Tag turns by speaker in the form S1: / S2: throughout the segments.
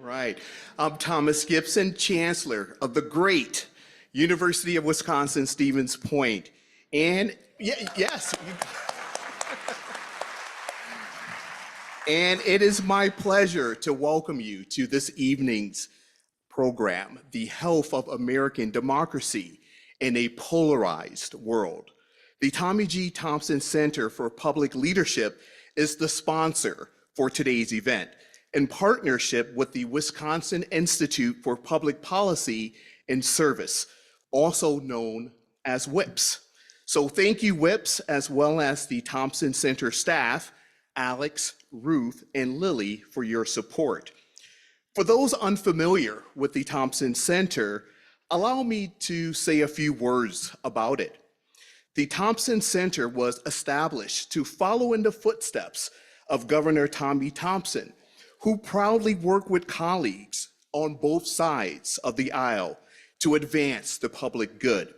S1: Right. I'm Thomas Gibson, Chancellor of the great University of Wisconsin-Stevens Point. And yes, and it is my pleasure to welcome you to this evening's program, The Health of American Democracy in a Polarized World. The Tommy G. Thompson Center for Public Leadership is the sponsor for today's event, in partnership with the Wisconsin Institute for Public Policy and Service, also known as WIPPS. So thank you, WIPPS, as well as the Thompson Center staff, Alex, Ruth, and Lily, for your support. For those unfamiliar with the Thompson Center, allow me to say a few words about it. The Thompson Center was established to follow in the footsteps of Governor Tommy Thompson, who proudly worked with colleagues on both sides of the aisle to advance the public good.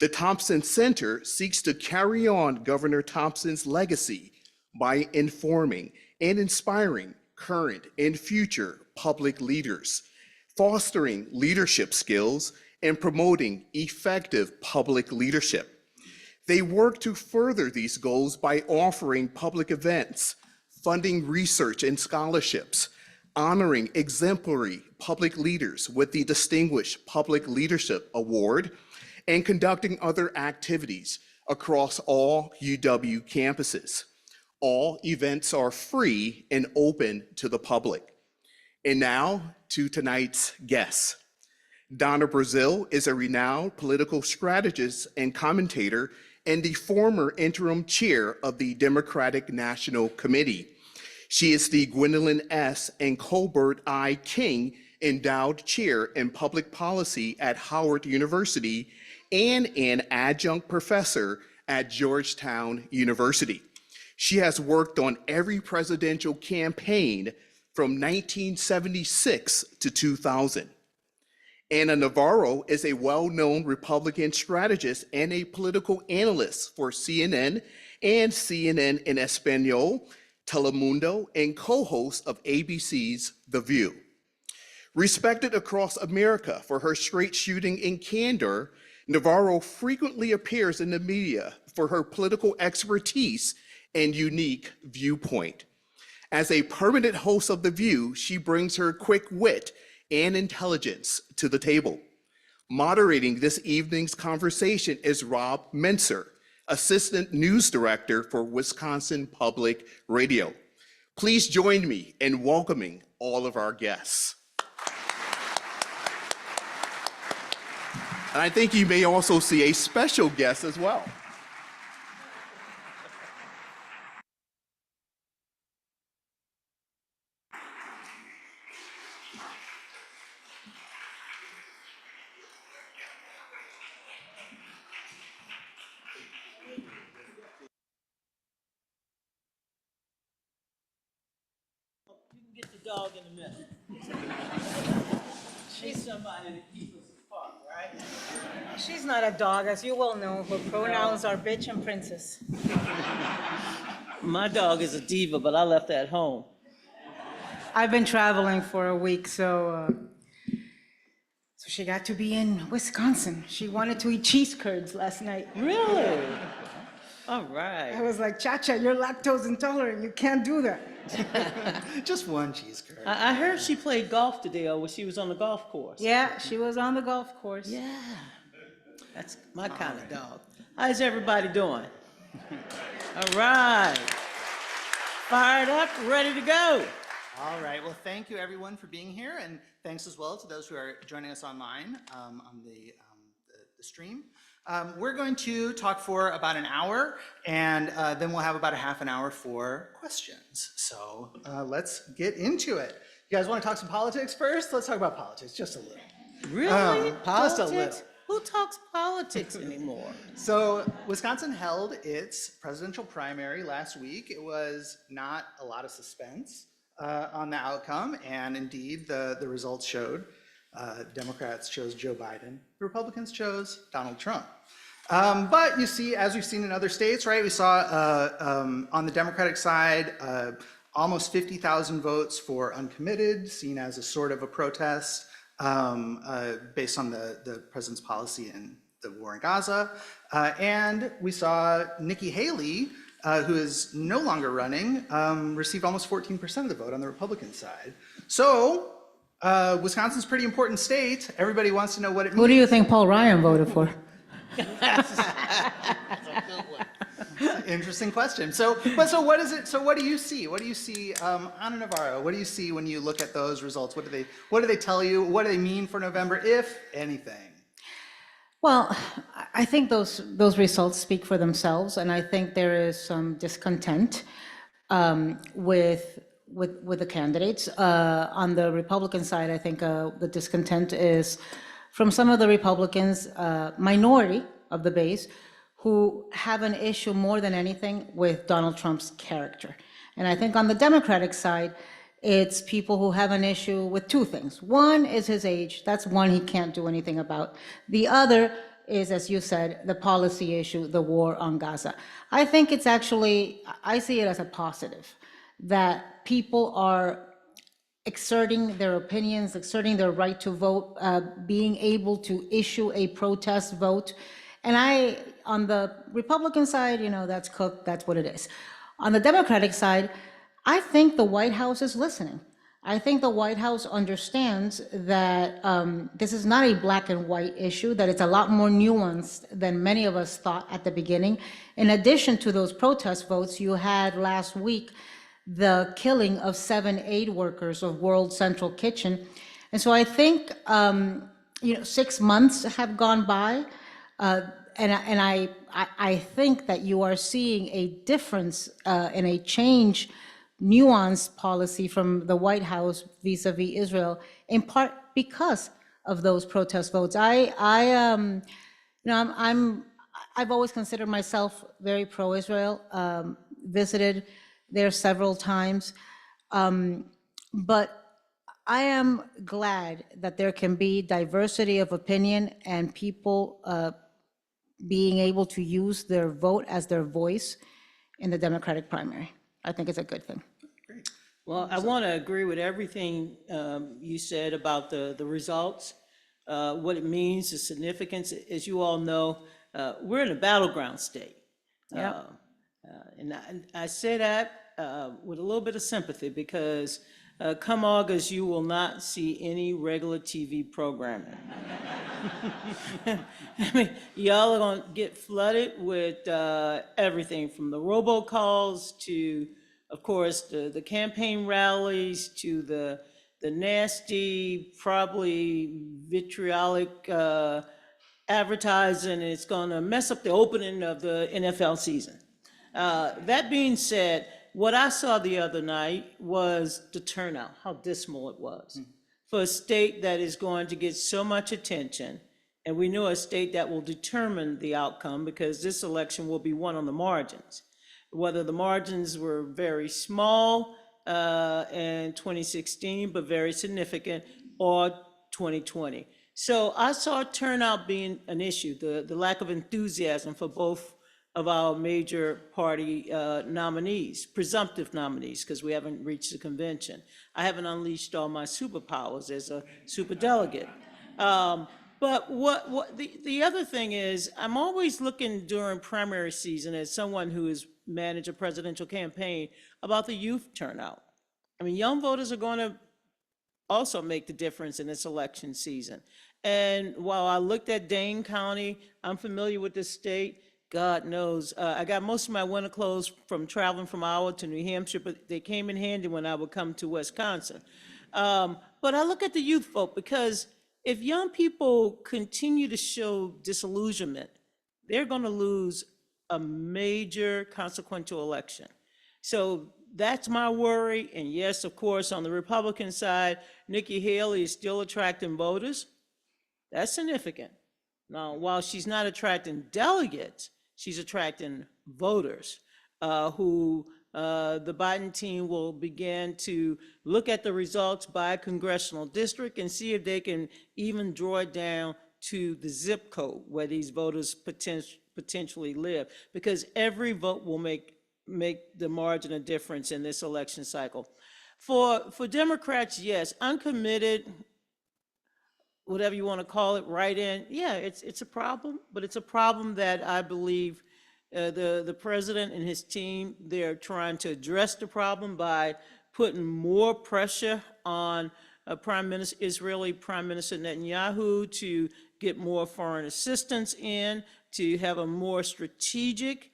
S1: The Thompson Center seeks to carry on Governor Thompson's legacy by informing and inspiring current and future public leaders, fostering leadership skills, and promoting effective public leadership. They work to further these goals by offering public events, funding research and scholarships, honoring exemplary public leaders with the Distinguished Public Leadership Award, and conducting other activities across all UW campuses. All events are free and open to the public. And now to tonight's guests. Donna Brazile is a renowned political strategist and commentator and the former interim chair of the Democratic National Committee. She is the Gwendolyn S. and Colbert I. King Endowed Chair in Public Policy at Howard University and an adjunct professor at Georgetown University. She has worked on every presidential campaign from 1976 to 2000. Anna Navarro is a well-known Republican strategist and a political analyst for CNN and CNN in Espanol, Telemundo, and co-host of ABC's The View. Respected across America for her straight shooting and candor, Navarro frequently appears in the media for her political expertise and unique viewpoint. As a permanent host of The View, she brings her quick wit and intelligence to the table. Moderating this evening's conversation is Rob Menser, Assistant News Director for Wisconsin Public Radio. Please join me in welcoming all of our guests. And I think you may also see a special guest as well.
S2: Get the dog in a minute. She's somebody to keep us apart, right?
S3: She's not a dog, as you well know. Her pronouns are bitch and princess.
S2: My dog is a diva, but I left her at home.
S3: I've been traveling for a week, so she got to be in Wisconsin. She wanted to eat cheese curds last night.
S2: Really? All
S3: I
S2: right.
S3: was like, Cha-Cha, you're lactose intolerant. You can't do that.
S4: Just one cheese curd.
S2: I heard she played golf today, or she was on the golf course.
S3: Yeah, she was on the golf course.
S2: Yeah. That's my kind of dog. How's everybody doing? All right. Fired up, ready to go.
S4: All right, well, thank you everyone for being here, and thanks as well to those who are joining us online on the stream. We're going to talk for about an hour, and then we'll have about a half an hour for questions. So let's get into it. You guys want to talk some politics first? Let's talk about politics, just a little.
S2: Really?
S4: Just a
S2: Politics?
S4: little.
S2: Who talks politics anymore?
S4: So Wisconsin held its presidential primary last week. It was not a lot of suspense on the outcome, and indeed the results showed Democrats chose Joe Biden, Republicans chose Donald Trump. But you see, as we've seen in other states, right, we saw on the Democratic side, almost 50,000 votes for uncommitted, seen as a sort of a protest based on the president's policy in the war in Gaza. And we saw Nikki Haley, who is no longer running, received almost 14% of the vote on the Republican side. So Wisconsin's a pretty important state. Everybody wants to know what it means.
S3: Who do you think Paul Ryan voted for?
S4: Interesting question. So what is it? So what do you see? What do you see, Ana Navarro? What do you see when you look at those results? What do they tell you? What do they mean for November, if anything?
S3: Well, I think those results speak for themselves, and I think there is some discontent with the candidates. On the Republican side, I think the discontent is from some of the Republicans, minority of the base, who have an issue more than anything with Donald Trump's character. And I think on the Democratic side, it's people who have an issue with two things. One is his age. That's one he can't do anything about. The other is, as you said, the policy issue, the war on Gaza. I think it's actually, I see it as a positive, that people are exerting their opinions, exerting their right to vote, being able to issue a protest vote. And on the Republican side, that's cooked, that's what it is. On the Democratic side, I think the White House is listening. I think the White House understands that this is not a black and white issue, that it's a lot more nuanced than many of us thought at the beginning. In addition to those protest votes, you had last week the killing of 7 aid workers of World Central Kitchen. And so I think 6 months have gone by, and I think that you are seeing a difference and a change, nuanced policy from the White House vis-a-vis Israel, in part because of those protest votes. I've always considered myself very pro-Israel, visited there several times, but I am glad that there can be diversity of opinion and people being able to use their vote as their voice in the Democratic primary. I think it's a good thing.
S4: Great.
S2: Well, I want to agree with everything you said about the results, what it means, the significance. As you all know, we're in a battleground state.
S3: Yeah.
S2: And I say that with a little bit of sympathy because come August, you will not see any regular TV programming. I mean, y'all are going to get flooded with everything from the robocalls to, of course, the campaign rallies to the nasty, probably vitriolic advertising. It's going to mess up the opening of the NFL season. That being said, what I saw the other night was the turnout, how dismal it was. For a state that is going to get so much attention, and we know a state that will determine the outcome because this election will be won on the margins. Whether the margins were very small in 2016, but very significant, or 2020. So I saw turnout being an issue, the lack of enthusiasm for both of our major party nominees, presumptive nominees, because we haven't reached the convention. I haven't unleashed all my superpowers as a superdelegate. But the other thing is, I'm always looking during primary season as someone who has managed a presidential campaign about the youth turnout. I mean, young voters are going to also make the difference in this election season. And while I looked at Dane County, I'm familiar with this state. God knows, I got most of my winter clothes from traveling from Iowa to New Hampshire, but they came in handy when I would come to Wisconsin. But I look at the youth vote because if young people continue to show disillusionment, they're going to lose a major consequential election. So that's my worry. And yes, of course, on the Republican side, Nikki Haley is still attracting voters. That's significant. Now, while she's not attracting delegates, she's attracting voters who the Biden team will begin to look at the results by congressional district and see if they can even draw it down to the zip code where these voters potentially live, because every vote will make make the margin of difference in this election cycle. For Democrats, yes, uncommitted, whatever you want to call it, write-in, yeah, it's a problem, but it's a problem that I believe the president and his team, they're trying to address the problem by putting more pressure on Israeli Prime Minister Netanyahu to get more foreign assistance in, to have a more strategic,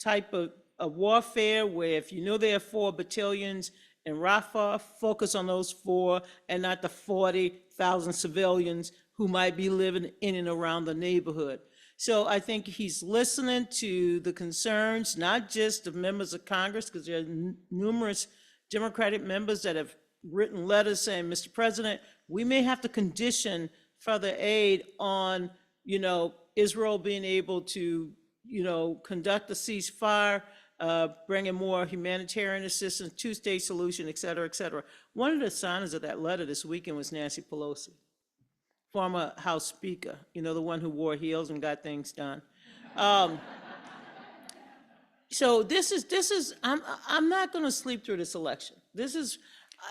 S2: type of warfare where if you know there are 4 battalions in Rafah, focus on those 4 and not the 40,000 civilians who might be living in and around the neighborhood. So I think he's listening to the concerns, not just of members of Congress, because there are numerous Democratic members that have written letters saying, Mr. President, we may have to condition further aid on, Israel being able to, conduct a ceasefire, bringing more humanitarian assistance, 2-state solution, et cetera, et cetera. One of the signers of that letter this weekend was Nancy Pelosi, former House Speaker, the one who wore heels and got things done. So I'm not going to sleep through this election.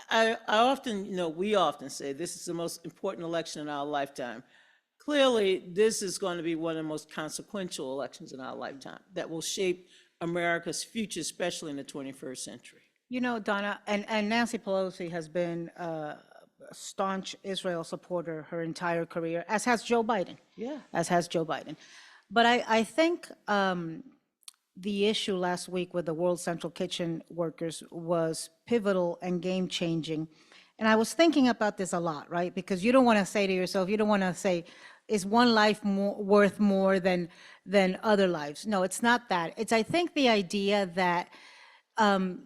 S2: I often, we often say this is the most important election in our lifetime. Clearly, this is going to be one of the most consequential elections in our lifetime that will shape America's future, especially in the 21st century.
S3: Donna, and Nancy Pelosi has been a staunch Israel supporter her entire career, as has Joe Biden.
S2: Yeah.
S3: As has Joe Biden. But I think the issue last week with the World Central Kitchen workers was pivotal and game-changing. And I was thinking about this a lot, right? Because you don't want to say to yourself, is one life worth more than other lives? No, it's not that. It's, I think, the idea that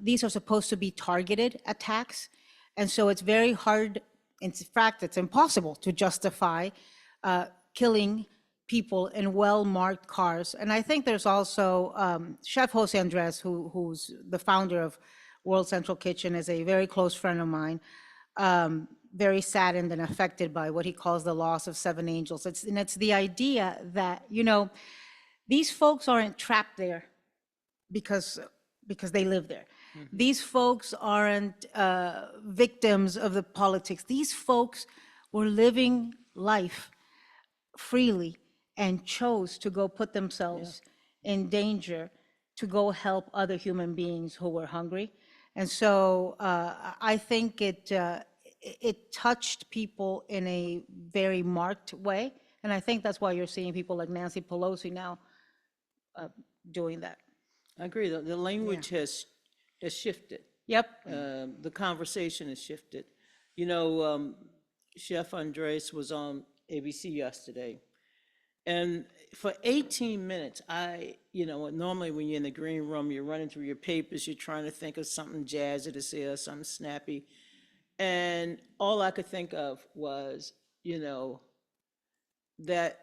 S3: these are supposed to be targeted attacks. And so it's very hard, in fact, it's impossible to justify killing people in well-marked cars. And I think there's also Chef Jose Andres, who's the founder of World Central Kitchen, is a very close friend of mine, very saddened and affected by what he calls the loss of 7 angels. It's the idea that, these folks aren't trapped there because they live there. Mm-hmm. These folks aren't victims of the politics. These folks were living life freely and chose to go put themselves in danger to go help other human beings who were hungry. And so I think it touched people in a very marked way. And I think that's why you're seeing people like Nancy Pelosi now doing that.
S2: I agree. The language has shifted.
S3: Yep.
S2: The conversation has shifted. Chef Andres was on ABC yesterday. And for 18 minutes, normally when you're in the green room, you're running through your papers, you're trying to think of something jazzy to say or something snappy. And all I could think of was, that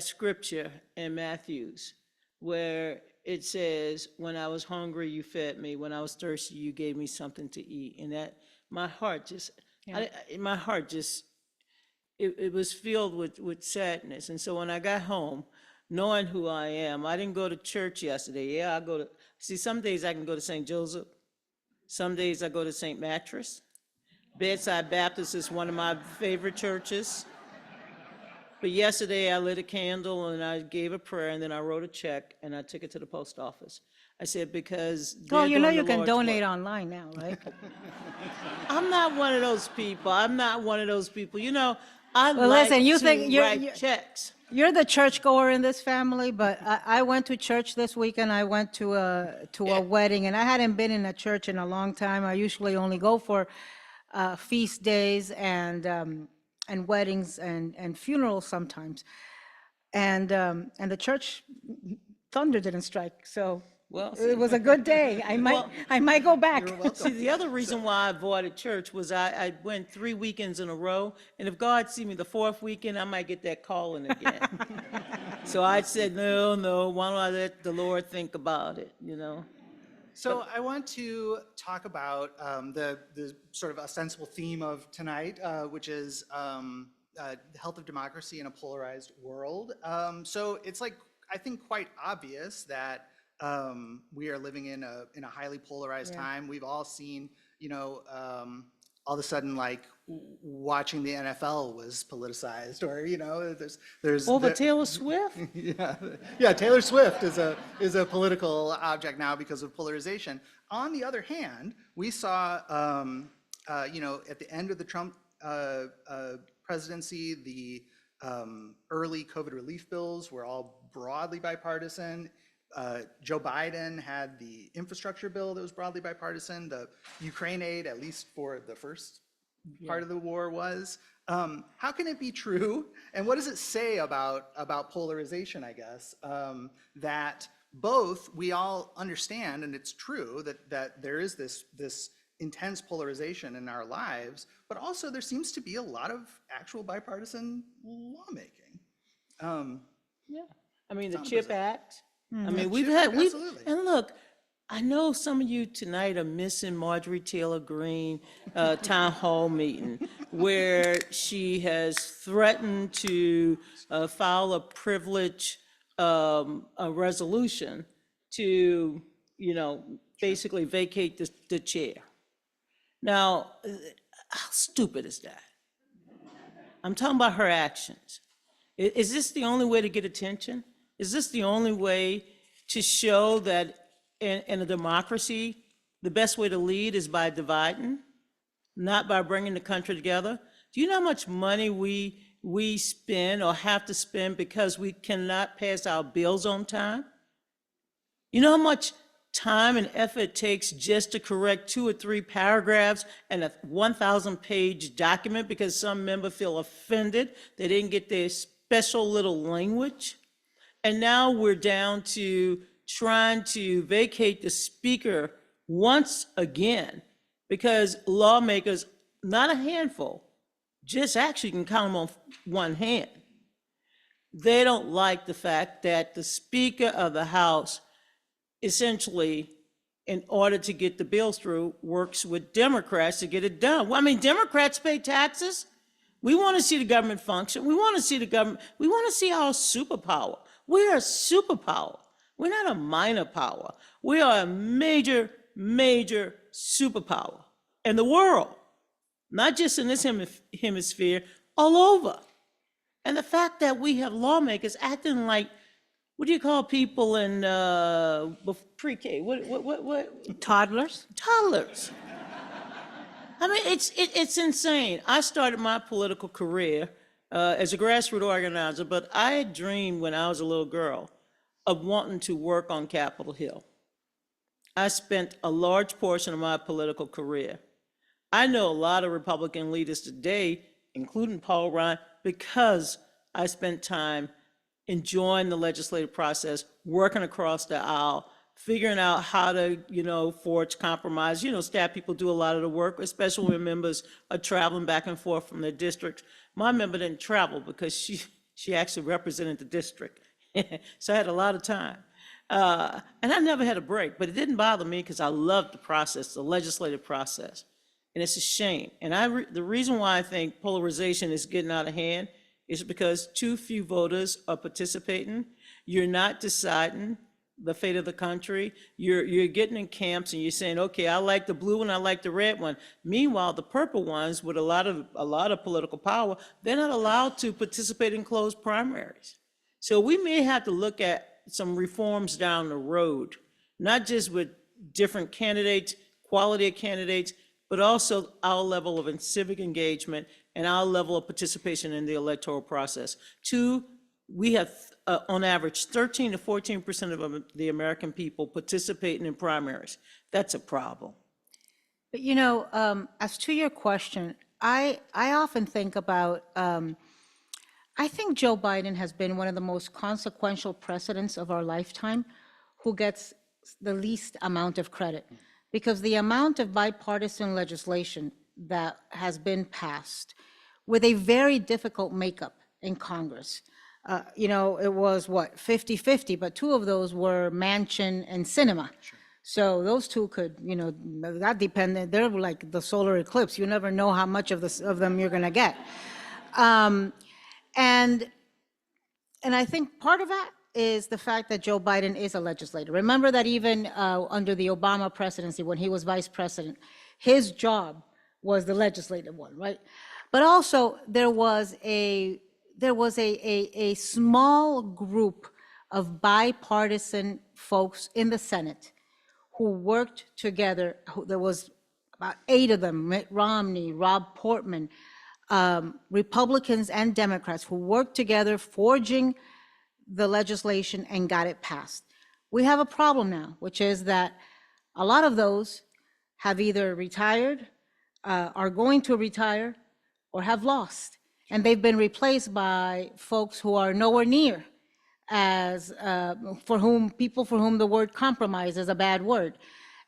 S2: scripture in Matthew's where it says, when I was hungry, you fed me. When I was thirsty, you gave me something to eat. And that my heart just, it was filled with sadness. And so when I got home, knowing who I am, I didn't go to church yesterday. Yeah, some days I can go to St. Joseph. Some days I go to St. Mattress. Bedside Baptist is one of my favorite churches. But yesterday I lit a candle and I gave a prayer and then I wrote a check and I took it to the post office. I said, because
S3: you can donate online now, right?
S2: I'm not one of those people. I
S3: Well,
S2: like
S3: listen, you
S2: to
S3: think
S2: write checks.
S3: You're the churchgoer in this family, but I went to church this weekend. I went to a wedding, and I hadn't been in a church in a long time. I usually only go for feast days and weddings and funerals sometimes. And the church thunder didn't strike, so
S2: Well,
S3: it was a good day. I might go back.
S2: See, the other reason why I avoided church was I went 3 weekends in a row, and if God see me the 4th weekend, I might get that calling again. So I said, no, why don't I let the Lord think about it,
S4: So I want to talk about the sort of ostensible theme of tonight, which is the health of democracy in a polarized world. So it's I think quite obvious that we are living in a highly polarized time. We've all seen, all of a sudden, like watching the NFL was politicized, or there's
S2: Over Taylor Swift?
S4: yeah, Taylor Swift is a political object now because of polarization. On the other hand, we saw at the end of the Trump presidency, the early COVID relief bills were all broadly bipartisan. Joe Biden had the infrastructure bill that was broadly bipartisan. The Ukraine aid, at least for the first part of the war, was. How can it be true? And what does it say about polarization, I guess, that both we all understand, and it's true that there is this intense polarization in our lives, but also there seems to be a lot of actual bipartisan lawmaking.
S2: I mean, the CHIP Act. I mean,
S4: absolutely.
S2: And look, I know some of you tonight are missing Marjorie Taylor Greene town hall meeting, where she has threatened to file a privilege a resolution to, basically vacate the chair. Now, how stupid is that? I'm talking about her actions. Is this the only way to get attention? Is this the only way to show that in a democracy, the best way to lead is by dividing, not by bringing the country together? Do you know how much money we spend or have to spend because we cannot pass our bills on time? You know how much time and effort it takes just to correct 2 or 3 paragraphs in a 1,000-page document because some member feel offended they didn't get their special little language? And now we're down to trying to vacate the speaker once again because lawmakers, not a handful, just actually can count them on one hand. They don't like the fact that the Speaker of the House essentially, in order to get the bills through, works with Democrats to get it done. Well, I mean, Democrats pay taxes. We want to see the government function. We want to see the government. We want to see our superpower. We're a superpower. We're not a minor power. We are a major, major superpower in the world, not just in this hemisphere, all over. And the fact that we have lawmakers acting like, what do you call people in pre-K? What?
S3: Toddlers?
S2: Toddlers. I mean, it's insane. I started my political career as a grassroots organizer, but I had dreamed when I was a little girl of wanting to work on Capitol Hill. I spent a large portion of my political career. I know a lot of Republican leaders today, including Paul Ryan, because I spent time enjoying the legislative process, working across the aisle, figuring out how to, forge compromise. Staff people do a lot of the work, especially when members are traveling back and forth from their districts. My member didn't travel because she actually represented the district. So I had a lot of time. And I never had a break, but it didn't bother me because I loved the process, the legislative process. And it's a shame. And the reason why I think polarization is getting out of hand is because too few voters are participating. You're not deciding the fate of the country. You're getting in camps and you're saying, okay, I like the blue one, I like the red one. Meanwhile, the purple ones with a lot of political power, they're not allowed to participate in closed primaries. So we may have to look at some reforms down the road, not just with different candidates, quality of candidates, but also our level of civic engagement and our level of participation in the electoral process. 2, we have on average 13 to 14% of the American people participating in primaries. That's a problem.
S3: But as to your question, I often think about, I think Joe Biden has been one of the most consequential presidents of our lifetime who gets the least amount of credit, because the amount of bipartisan legislation that has been passed with a very difficult makeup in Congress. It was 50-50, but 2 of those were Manchin and Sinema. Sure. So those 2 could, that depended, they're like the solar eclipse. You never know how much of them you're gonna get. And I think part of that is the fact that Joe Biden is a legislator. Remember that even under the Obama presidency, when he was vice president, his job was the legislative one, right? But also there was a small group of bipartisan folks in the Senate who worked together. There was about 8 of them: Mitt Romney, Rob Portman, Republicans and Democrats, who worked together forging the legislation and got it passed. We have a problem now, which is that a lot of those have either retired, are going to retire, or have lost. And they've been replaced by folks who are nowhere near as, people for whom the word compromise is a bad word.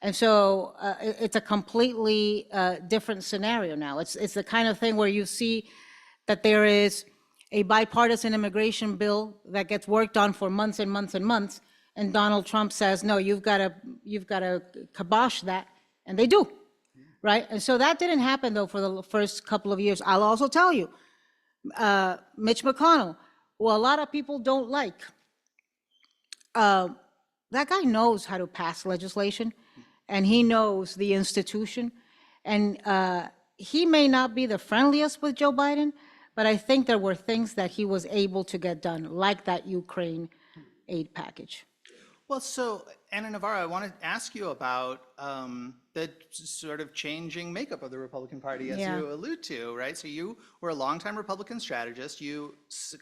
S3: And so it's a completely different scenario now. It's the kind of thing where you see that there is a bipartisan immigration bill that gets worked on for months and months and months, and Donald Trump says, no, you've got to kibosh that, and they do, right? And so that didn't happen, though, for the first couple of years. I'll also tell you, Mitch McConnell, who a lot of people don't like, that guy knows how to pass legislation, and he knows the institution, and he may not be the friendliest with Joe Biden, but I think there were things that he was able to get done, like that Ukraine aid package.
S4: Well, so Anna Navarro, I want to ask you about the sort of changing makeup of the Republican Party, as you allude to, right? So you were a longtime Republican strategist. You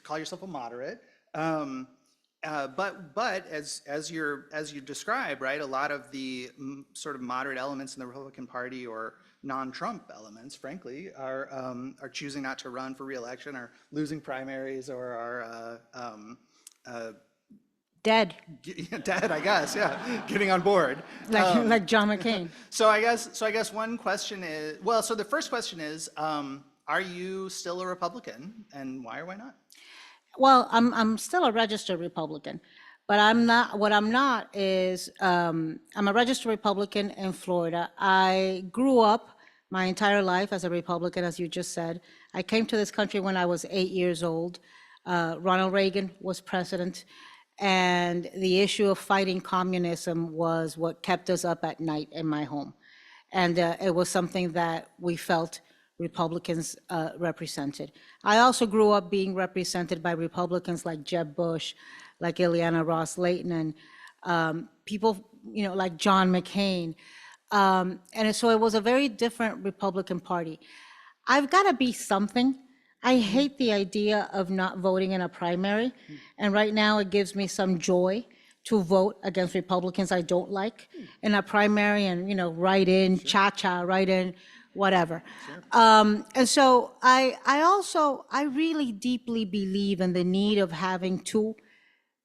S4: call yourself a moderate, but as you describe, right, a lot of the sort of moderate elements in the Republican Party, or non-Trump elements, frankly, are choosing not to run for re-election, or losing primaries, or are
S3: Dead.
S4: Dead, I guess, yeah, getting on board.
S3: Like John McCain.
S4: So I guess one question is, well, so the first question is, are you still a Republican, and why or why not?
S3: Well, I'm still a registered Republican, but I'm not. What I'm not is I'm a registered Republican in Florida. I grew up my entire life as a Republican, as you just said. I came to this country when I was 8 years old. Ronald Reagan was president, and the issue of fighting communism was what kept us up at night in my home. And it was something that we felt Republicans represented. I also grew up being represented by Republicans like Jeb Bush, like Ileana Ros-Lehtinen, people, like John McCain. And so it was a very different Republican Party. I've got to be something. I hate the idea of not voting in a primary. And right now it gives me some joy to vote against Republicans I don't like in a primary, and, write in cha-cha, write in whatever. And so I really deeply believe in the need of having two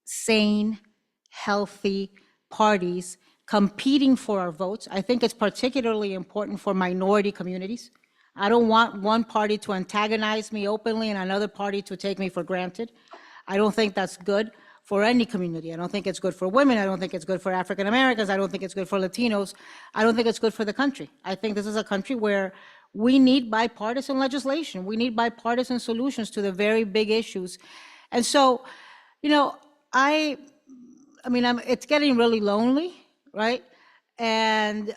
S3: sane, healthy parties competing for our votes. I think it's particularly important for minority communities. I don't want one party to antagonize me openly and another party to take me for granted. I don't think that's good for any community. I don't think it's good for women. I don't think it's good for African Americans. I don't think it's good for Latinos. I don't think it's good for the country. I think this is a country where we need bipartisan legislation. We need bipartisan solutions to the very big issues. And so, it's getting really lonely, right? And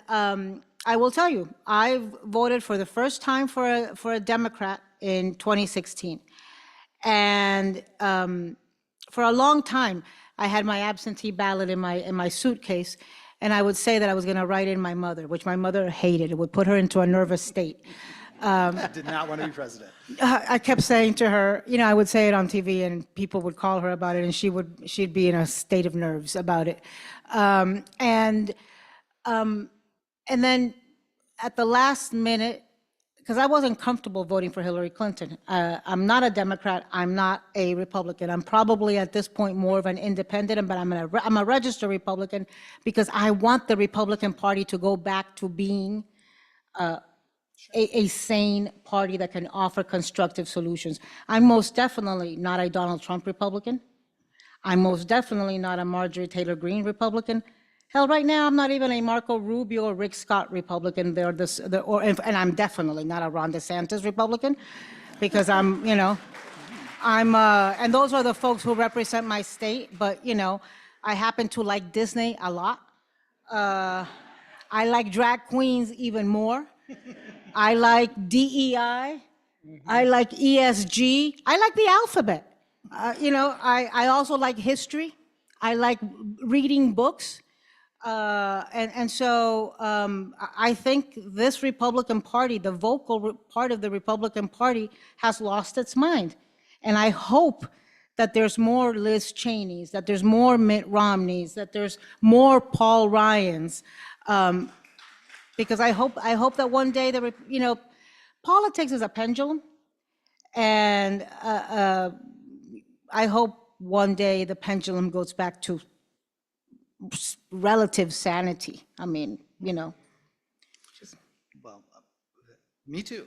S3: I will tell you, I've voted for the first time for a Democrat in 2016. And for a long time, I had my absentee ballot in my suitcase, and I would say that I was going to write in my mother, which my mother hated. It would put her into a nervous state.
S4: Did not want to be president.
S3: I kept saying to her, I would say it on TV, and people would call her about it, and she'd be in a state of nerves about it. And then at the last minute, because I wasn't comfortable voting for Hillary Clinton. I'm not a Democrat. I'm not a Republican. I'm probably at this point more of an independent, but I'm a registered Republican because I want the Republican Party to go back to being a sane party that can offer constructive solutions. I'm most definitely not a Donald Trump Republican. I'm most definitely not a Marjorie Taylor Greene Republican. Hell, right now, I'm not even a Marco Rubio or Rick Scott Republican. And I'm definitely not a Ron DeSantis Republican, because I'm, And those are the folks who represent my state, but, I happen to like Disney a lot. I like drag queens even more. I like DEI. I like ESG. I like the alphabet. I also like history. I like reading books. And so I think this Republican Party, the vocal part of the Republican Party, has lost its mind. And I hope that there's more Liz Cheneys, that there's more Mitt Romneys, that there's more Paul Ryans, because I hope that one day politics is a pendulum, and I hope one day the pendulum goes back to relative sanity. I mean,
S4: Well, me too.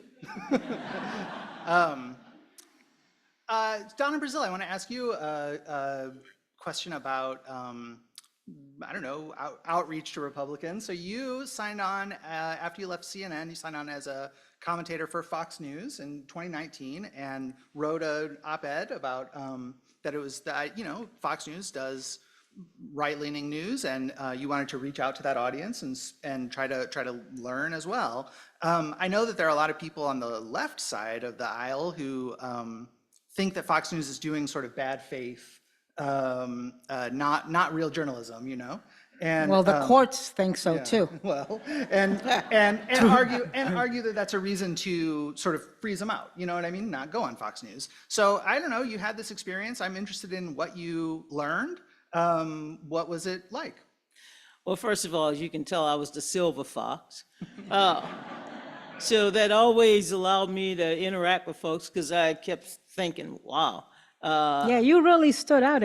S4: Donna, Brazil, I want to ask you a question about, I don't know, outreach to Republicans. So you signed on, after you left CNN, you signed on as a commentator for Fox News in 2019 and wrote an op-ed about that it was that, Fox News does right-leaning news, and you wanted to reach out to that audience and try to learn as well. I know that there are a lot of people on the left side of the aisle who think that Fox News is doing sort of bad faith, not real journalism, And
S3: well, the courts think so too.
S4: Well, and argue that that's a reason to sort of freeze them out. You know what I mean? Not go on Fox News. So I don't know. You had this experience. I'm interested in what you learned. What was it like?
S2: Well, first of all, as you can tell, I was the silver fox. So that always allowed me to interact with folks because I kept thinking, wow.
S3: Yeah, you really stood out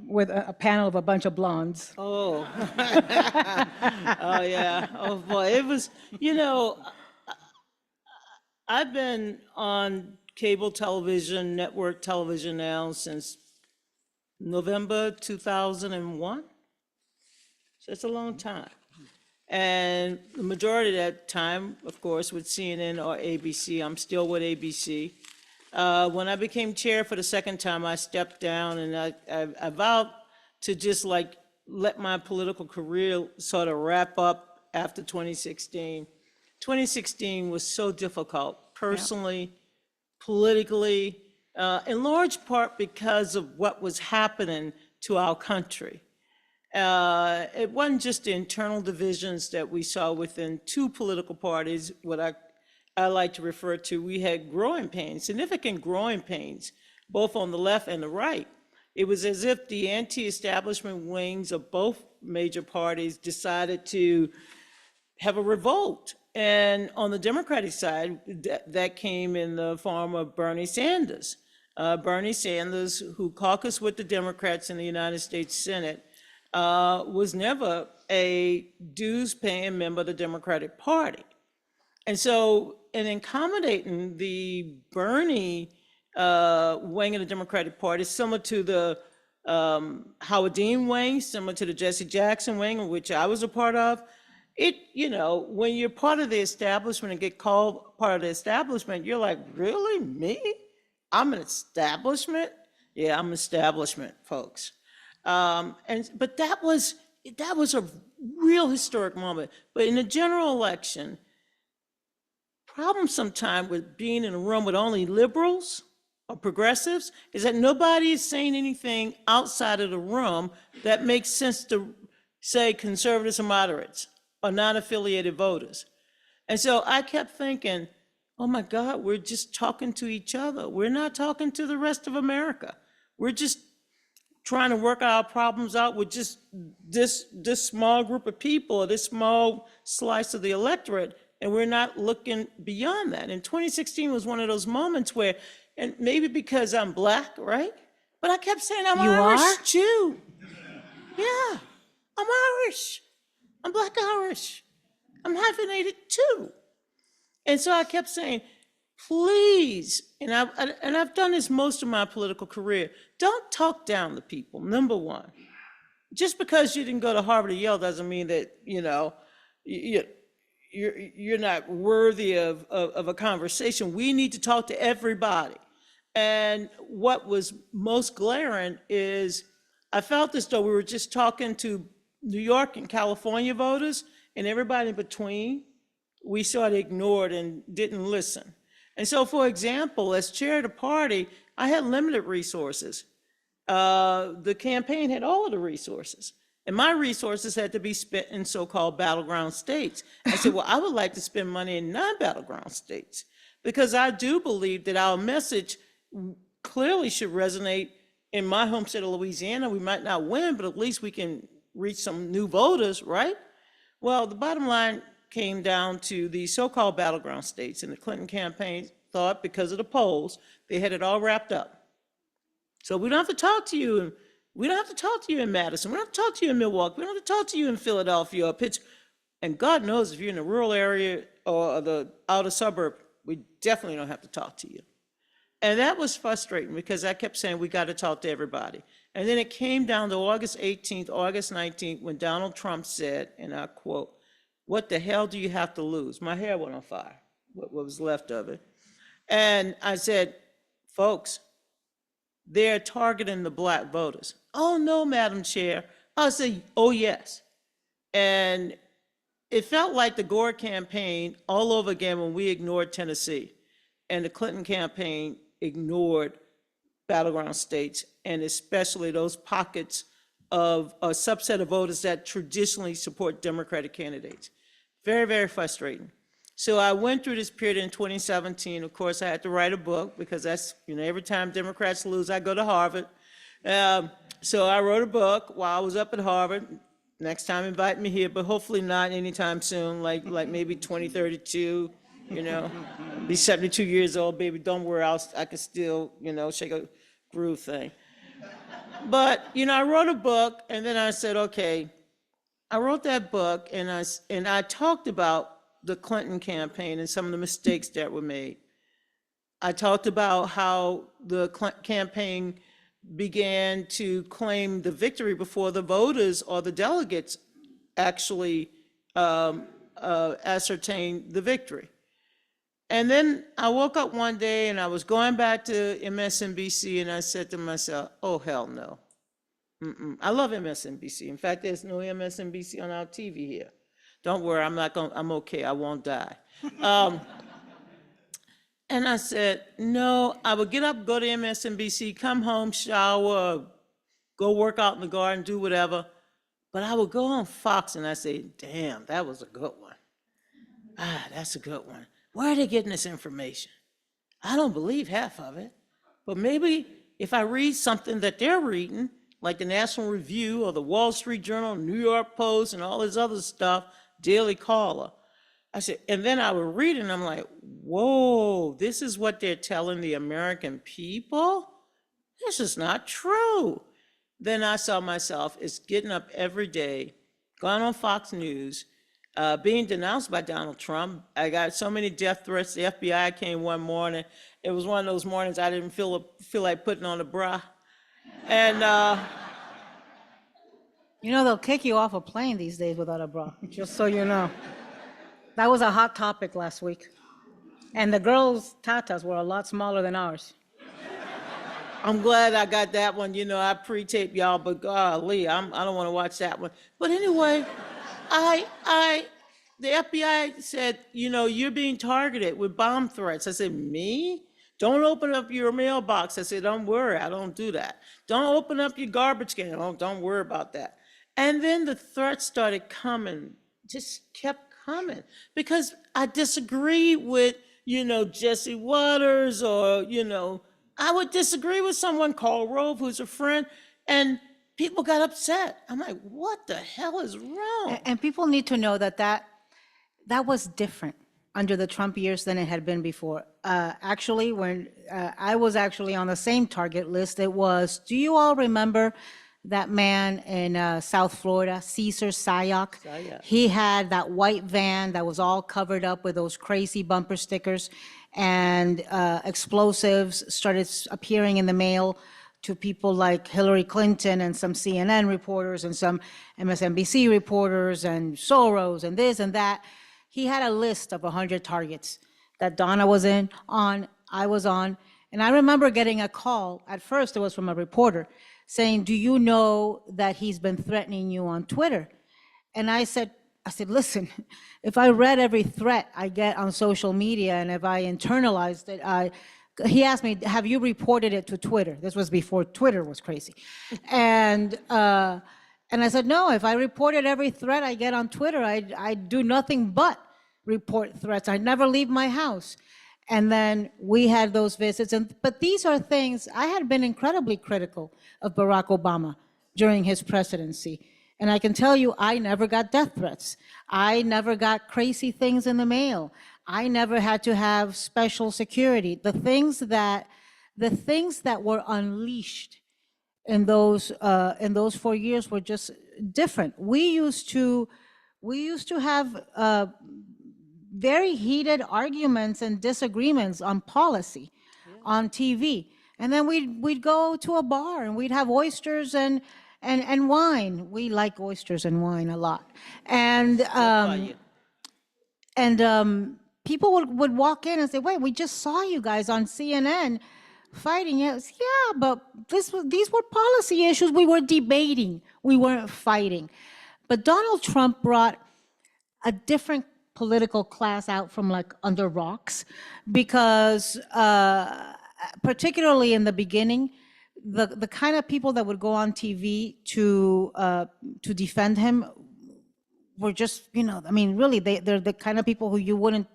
S3: with a panel of a bunch of blondes.
S2: Oh. Oh, yeah. Oh, boy. It was, I've been on cable television, network television now since November 2001. So it's a long time. And the majority of that time, of course, with CNN or ABC. I'm still with ABC. When I became chair for the second time, I stepped down, and I vowed to just let my political career sort of wrap up after 2016. 2016 was so difficult, personally, politically, in large part because of what was happening to our country. It wasn't just the internal divisions that we saw within two political parties, what I like to refer to. We had growing pains, significant growing pains, both on the left and the right. It was as if the anti-establishment wings of both major parties decided to have a revolt. And on the Democratic side, that came in the form of Bernie Sanders. Bernie Sanders, who caucused with the Democrats in the United States Senate, was never a dues-paying member of the Democratic Party. And so, in accommodating the Bernie wing of the Democratic Party, similar to the Howard Dean wing, similar to the Jesse Jackson wing, of which I was a part of, when you're part of the establishment and get called part of the establishment, you're like, really, me? I'm an establishment? Yeah, I'm establishment, folks. But that was a real historic moment. But in the general election, problem sometimes with being in a room with only liberals or progressives is that nobody is saying anything outside of the room that makes sense to, say, conservatives or moderates or non-affiliated voters. And so I kept thinking, oh my God, we're just talking to each other. We're not talking to the rest of America. We're just trying to work our problems out with just this small group of people, or this small slice of the electorate, and we're not looking beyond that. And 2016 was one of those moments where, and maybe because I'm Black, right? But I kept saying I'm Irish too. Yeah, I'm Irish. I'm Black Irish. I'm hyphenated too. And so I kept saying, please, and I've done this most of my political career, don't talk down to people, number one. Just because you didn't go to Harvard or Yale doesn't mean that, you're not worthy of a conversation. We need to talk to everybody. And what was most glaring is I felt as though we were just talking to New York and California voters, and everybody in between, we sort of ignored and didn't listen. And so, for example, as chair of the party, I had limited resources. The campaign had all of the resources, and my resources had to be spent in so-called battleground states. I said, well, I would like to spend money in non-battleground states, because I do believe that our message clearly should resonate in my home state of Louisiana. We might not win, but at least we can reach some new voters, right? Well, the bottom line came down to the so-called battleground states, and the Clinton campaign thought, because of the polls, they had it all wrapped up. So we don't have to talk to you, and we don't have to talk to you in Madison, we don't have to talk to you in Milwaukee, we don't have to talk to you in Philadelphia or Pittsburgh. And God knows if you're in the rural area or the outer suburb, we definitely don't have to talk to you. And that was frustrating, because I kept saying we got to talk to everybody. And then it came down to August 18th, August 19th, when Donald Trump said, and I quote, "What the hell do you have to lose?" My hair went on fire, what was left of it. And I said, folks, they're targeting the black voters. Oh, no, Madam Chair. I said, oh, yes. And it felt like the Gore campaign all over again when we ignored Tennessee, and the Clinton campaign ignored battleground states, and especially those pockets of a subset of voters that traditionally support Democratic candidates. Very, very frustrating. So I went through this period in 2017. Of course, I had to write a book, because that's, every time Democrats lose, I go to Harvard. So I wrote a book while I was up at Harvard. Next time, invite me here, but hopefully not anytime soon, like maybe 2032, be 72 years old, baby, don't worry, I can still, shake a groove thing. But, I wrote a book, and then I said, okay, I wrote that book, and I talked about the Clinton campaign and some of the mistakes that were made. I talked about how the campaign began to claim the victory before the voters or the delegates actually ascertained the victory. And then I woke up one day and I was going back to MSNBC, and I said to myself, oh, hell no. I love MSNBC. In fact, there's no MSNBC on our TV here. Don't worry, I'm okay, I won't die. And I said, no, I would get up, go to MSNBC, come home, shower, go work out in the garden, do whatever. But I would go on Fox and I say, damn, that was a good one. That's a good one. Where are they getting this information? I don't believe half of it. But maybe if I read something that they're reading, like the National Review or the Wall Street Journal, New York Post, and all this other stuff, Daily Caller. I said, and then I would read it and I'm like, whoa, this is what they're telling the American people? This is not true. Then I saw myself as getting up every day, going on Fox News, being denounced by Donald Trump. I got so many death threats. The FBI came one morning. It was one of those mornings I didn't feel like putting on a bra. And
S3: they'll kick you off a plane these days without a bra, just so you know. That was a hot topic last week. And the girls' tatas were a lot smaller than ours.
S2: I'm glad I got that one. I pre-taped y'all, but golly, I don't want to watch that one. But anyway, the FBI said, you're being targeted with bomb threats. I said, me? Don't open up your mailbox. I said, don't worry, I don't do that. Don't open up your garbage can. Don't worry about that. And then the threats started coming, just kept coming, because I disagree with, Jesse Waters, or, I would disagree with someone, Karl Rove, who's a friend, and people got upset. I'm like, what the hell is wrong?
S3: And people need to know that was different under the Trump years than it had been before. Actually, when I was actually on the same target list, it was, do you all remember that man in South Florida, Cesar Sayoc? He had that white van that was all covered up with those crazy bumper stickers, and explosives started appearing in the mail to people like Hillary Clinton and some CNN reporters and some MSNBC reporters and Soros and this and that. He had a list of 100 targets that Donna was on, I was on, And I remember getting a call, at first it was from a reporter, saying, do you know that he's been threatening you on Twitter? And I said, listen, if I read every threat I get on social media and if I internalized it, he asked me, have you reported it to Twitter? This was before Twitter was crazy. And I said, no, if I reported every threat I get on Twitter, I do nothing but report threats. I never leave my house. And then we had those visits. But these are things, I had been incredibly critical of Barack Obama during his presidency. And I can tell you, I never got death threats. I never got crazy things in the mail. I never had to have special security. The things that were unleashed in those 4 years were just different. We used to have very heated arguments and disagreements on policy, on TV, and then we'd go to a bar and we'd have oysters and wine. We like oysters and wine a lot, and people would walk in and say, "Wait, we just saw you guys on CNN fighting." Yes, yeah, but these were policy issues we were debating. We weren't fighting. But Donald Trump brought a different political class out from like under rocks, because particularly in the beginning, the kind of people that would go on TV to defend him were just, I mean, really, they're the kind of people who you wouldn't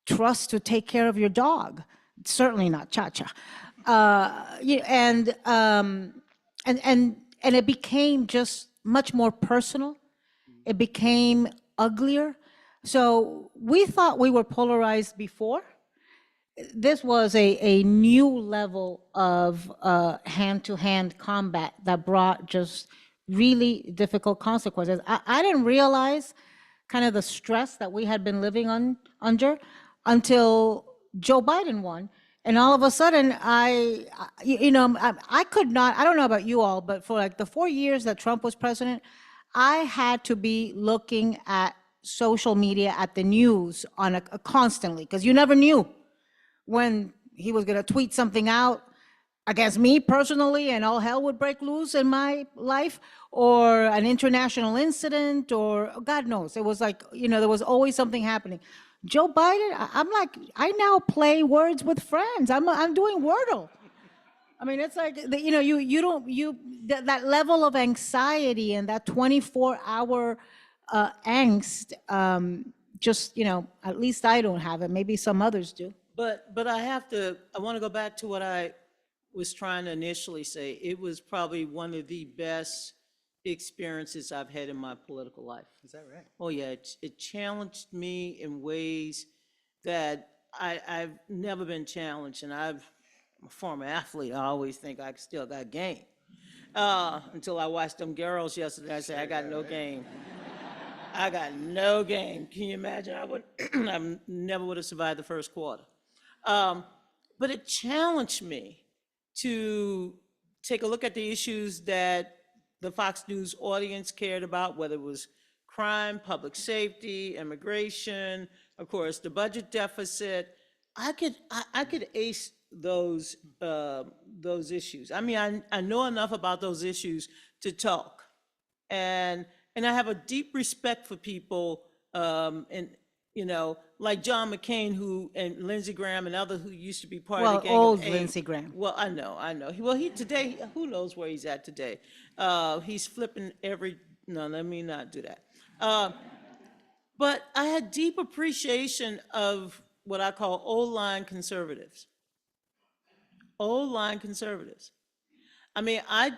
S3: trust to take care of your dog. Certainly not Cha-Cha. And it became just much more personal. It became uglier. So we thought we were polarized before. This was a new level of hand-to-hand combat that brought just really difficult consequences. I didn't realize kind of the stress that we had been living under until Joe Biden won. And all of a sudden, I could not, I don't know about you all, but for like the 4 years that Trump was president, I had to be looking at social media, at the news on constantly, because you never knew when he was going to tweet something out against me personally and all hell would break loose in my life, or an international incident, or God knows. It was like, there was always something happening. Joe Biden, I'm like, I now play words with friends. I'm doing Wordle. I mean, it's like, that level of anxiety and that 24-hour angst, just, at least I don't have it. Maybe some others do.
S2: But I want to go back to what I was trying to initially say. It was probably one of the best experiences I've had in my political life.
S4: Is that right?
S2: Oh yeah, it challenged me in ways that I've never been challenged, and I'm a former athlete. I always think I still got game. Until I watched them girls yesterday, I said, I got no game. I got no game. Can you imagine? I never would have survived the first quarter. But it challenged me to take a look at the issues that the Fox News audience cared about, whether it was crime, public safety, immigration, of course, the budget deficit. I could ace those issues. I mean, I know enough about those issues to talk, and I have a deep respect for people, and like John McCain, and Lindsey Graham and others who used to be part of the gang.
S3: Old Lindsey Graham.
S2: Well, I know. He today, who knows where he's at today? He's flipping no, let me not do that. But I had deep appreciation of what I call old line conservatives. Old line conservatives. I mean, I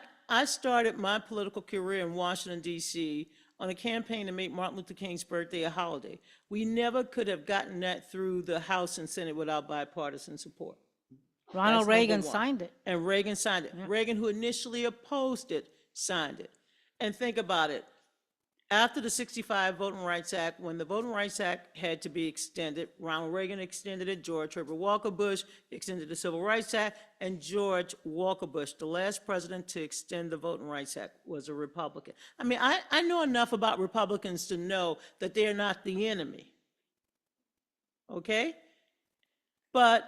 S2: started my political career in Washington, D.C. on a campaign to make Martin Luther King's birthday a holiday. We never could have gotten that through the House and Senate without bipartisan support.
S3: Ronald Reagan signed it.
S2: And Reagan signed it. Yeah. Reagan, who initially opposed it, signed it. And think about it. After the 65 Voting Rights Act, when the Voting Rights Act had to be extended, Ronald Reagan extended it, George Herbert Walker Bush extended the Civil Rights Act, and George Walker Bush, the last president to extend the Voting Rights Act, was a Republican. I mean, I know enough about Republicans to know that they're not the enemy, okay? But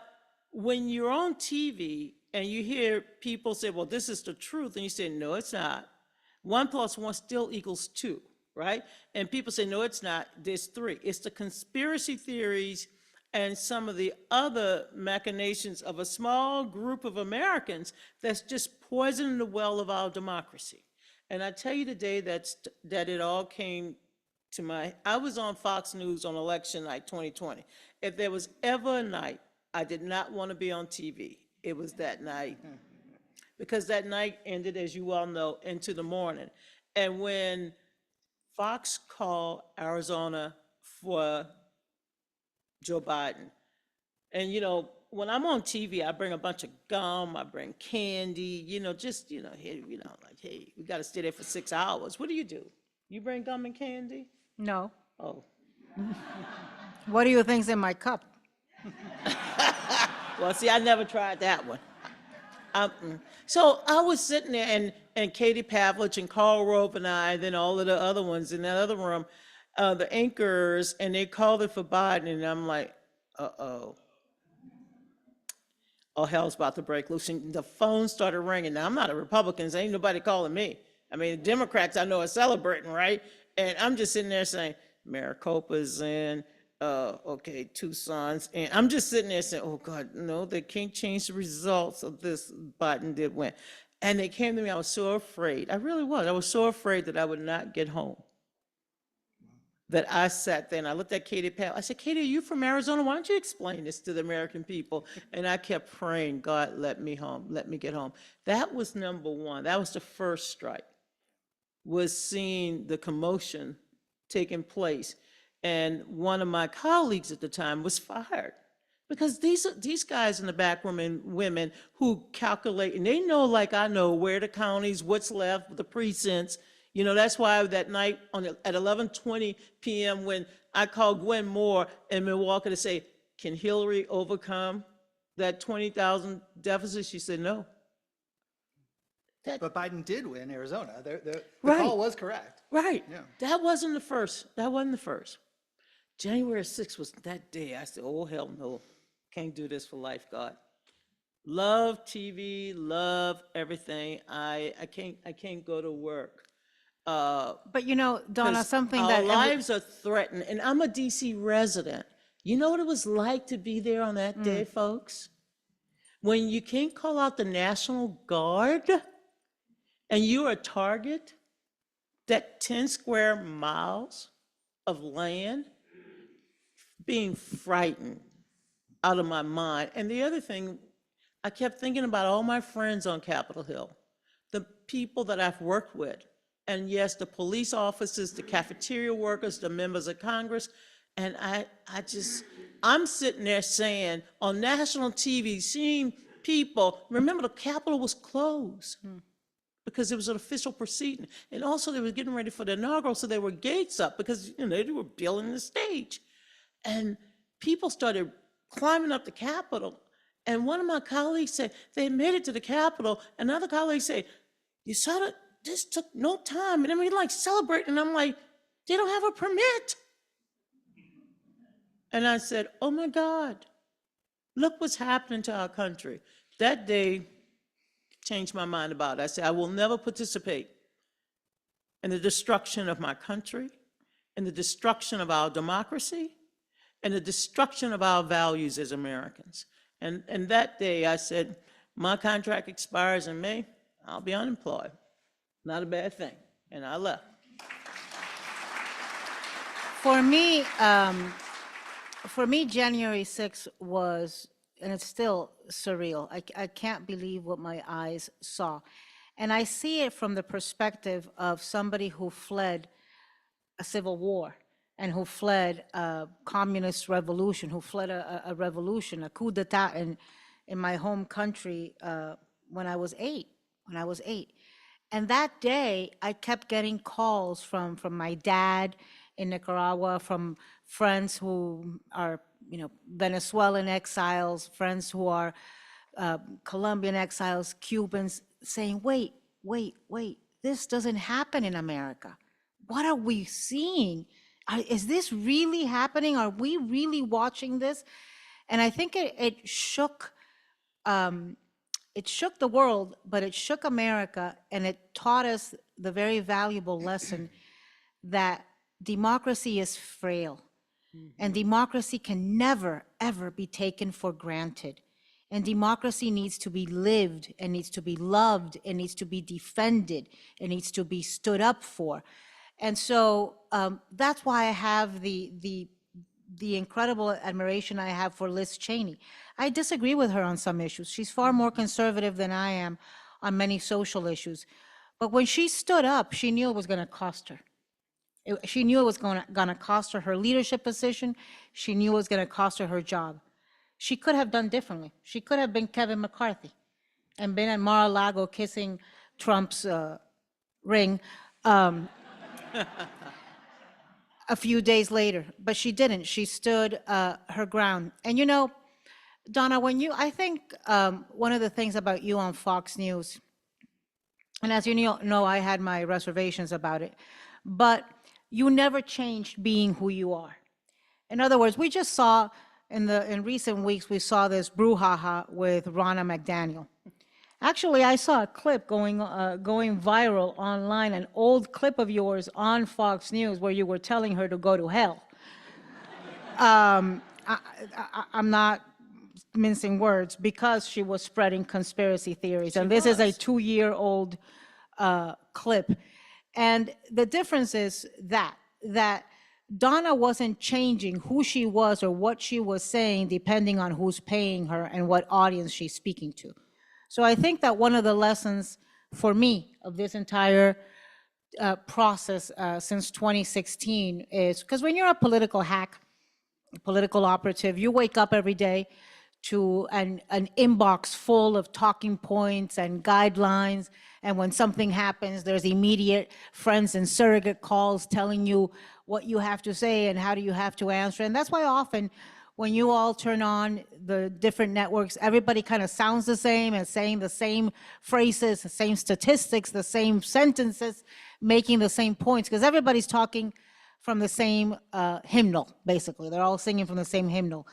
S2: when you're on TV and you hear people say, well, this is the truth, and you say, no, it's not. 1 + 1 still equals 2, right? And people say, no, it's not, there's 3. It's the conspiracy theories and some of the other machinations of a small group of Americans that's just poisoning the well of our democracy. And I tell you today that it all came to I was on Fox News on election night 2020. If there was ever a night I did not want to be on TV, it was that night. Because that night ended, as you all know, into the morning. And when Fox called Arizona for Joe Biden, and when I'm on TV, I bring a bunch of gum, I bring candy, hey, hey, we got to stay there for 6 hours. What do? You bring gum and candy?
S3: No.
S2: Oh.
S3: What do you think's in my cup?
S2: Well, see, I never tried that one. So I was sitting there, and Katie Pavlich and Carl Rove and I, then all of the other ones in that other room, the anchors, and they called it for Biden, and I'm like, uh-oh. Oh, hell's about to break loose. And the phone started ringing. Now, I'm not a Republican, so ain't nobody calling me. I mean, the Democrats I know are celebrating, right? And I'm just sitting there saying, Maricopa's in, okay, Tucson's, and I'm just sitting there saying, oh God, no, they can't change the results of this. Biden did win. And they came to me, I was so afraid. I really was. I was so afraid that I would not get home. That I sat there and I looked at Katie Pell. I said, Katie, are you from Arizona? Why don't you explain this to the American people? And I kept praying, God, let me home, let me get home. That was number one. That was the first strike, was seeing the commotion taking place. And one of my colleagues at the time was fired because these guys in the back room and women who calculate, and they know like I know where the counties, what's left, the precincts. That's why that night at 11:20 p.m. when I called Gwen Moore in Milwaukee to say, can Hillary overcome that 20,000 deficit? She said no.
S4: But Biden did win Arizona. The
S2: Right.
S4: call was correct.
S2: Right.
S4: Yeah.
S2: That wasn't the first. That wasn't the first. January 6th was that day. I said, oh, hell no. Can't do this for life, God. Love TV, love everything. I can't go to work.
S3: But Donna,
S2: 'Cause
S3: something
S2: our
S3: that
S2: lives are threatened, and I'm a DC resident. You know what it was like to be there on that day, folks? When you can't call out the National Guard and you're a target, that 10 square miles of land, being frightened out of my mind. And the other thing, I kept thinking about all my friends on Capitol Hill, the people that I've worked with. And yes, the police officers, the cafeteria workers, the members of Congress. And I'm sitting there saying on national TV, seeing people, remember the Capitol was closed because it was an official proceeding. And also they were getting ready for the inaugural, so there were gates up because they were building the stage. And people started climbing up the Capitol. And one of my colleagues said, they made it to the Capitol. Another colleague said, you saw that this took no time. And I mean, like celebrating. And I'm like, they don't have a permit. And I said, oh my God, look what's happening to our country. That day changed my mind about it. I said, I will never participate in the destruction of my country, in the destruction of our democracy, and the destruction of our values as Americans. And that day I said, my contract expires in May, I'll be unemployed. Not a bad thing. And I left.
S3: For me, January 6th was, and it's still surreal. I can't believe what my eyes saw. And I see it from the perspective of somebody who fled a civil war and who fled a communist revolution, who fled a revolution, a coup d'etat in my home country when I was eight. And that day, I kept getting calls from my dad in Nicaragua, from friends who are, Venezuelan exiles, friends who are Colombian exiles, Cubans, saying, wait, this doesn't happen in America. What are we seeing? Is this really happening? Are we really watching this? And I think it shook it shook the world, but it shook America, and it taught us the very valuable lesson that democracy is frail, and democracy can never, ever be taken for granted. And democracy needs to be lived, and needs to be loved, and needs to be defended, and needs to be stood up for. And so that's why I have the incredible admiration I have for Liz Cheney. I disagree with her on some issues. She's far more conservative than I am on many social issues. But when she stood up, she knew it was going to cost her. She knew it was going to cost her leadership position. She knew it was going to cost her job. She could have done differently. She could have been Kevin McCarthy and been at Mar-a-Lago kissing Trump's ring a few days later, but she didn't. She stood her ground. And you know, Donna, I think one of the things about you on Fox News, and as you know, I had my reservations about it, but you never changed being who you are. In other words, we just saw in recent weeks, we saw this brouhaha with Ronna McDaniel. Actually, I saw a clip going viral online, an old clip of yours on Fox News where you were telling her to go to hell. I'm not mincing words, because she was spreading conspiracy theories. And this is a 2-year-old clip. And the difference is that Donna wasn't changing who she was or what she was saying depending on who's paying her and what audience she's speaking to. So I think that one of the lessons for me of this entire process since 2016 is, because when you're a political hack, a political operative, you wake up every day to an inbox full of talking points and guidelines, and when something happens, there's immediate friends and surrogate calls telling you what you have to say and how do you have to answer. And that's why often when you all turn on the different networks, everybody kind of sounds the same and saying the same phrases, the same statistics, the same sentences, making the same points, because everybody's talking from the same hymnal, basically. They're all singing from the same hymnal.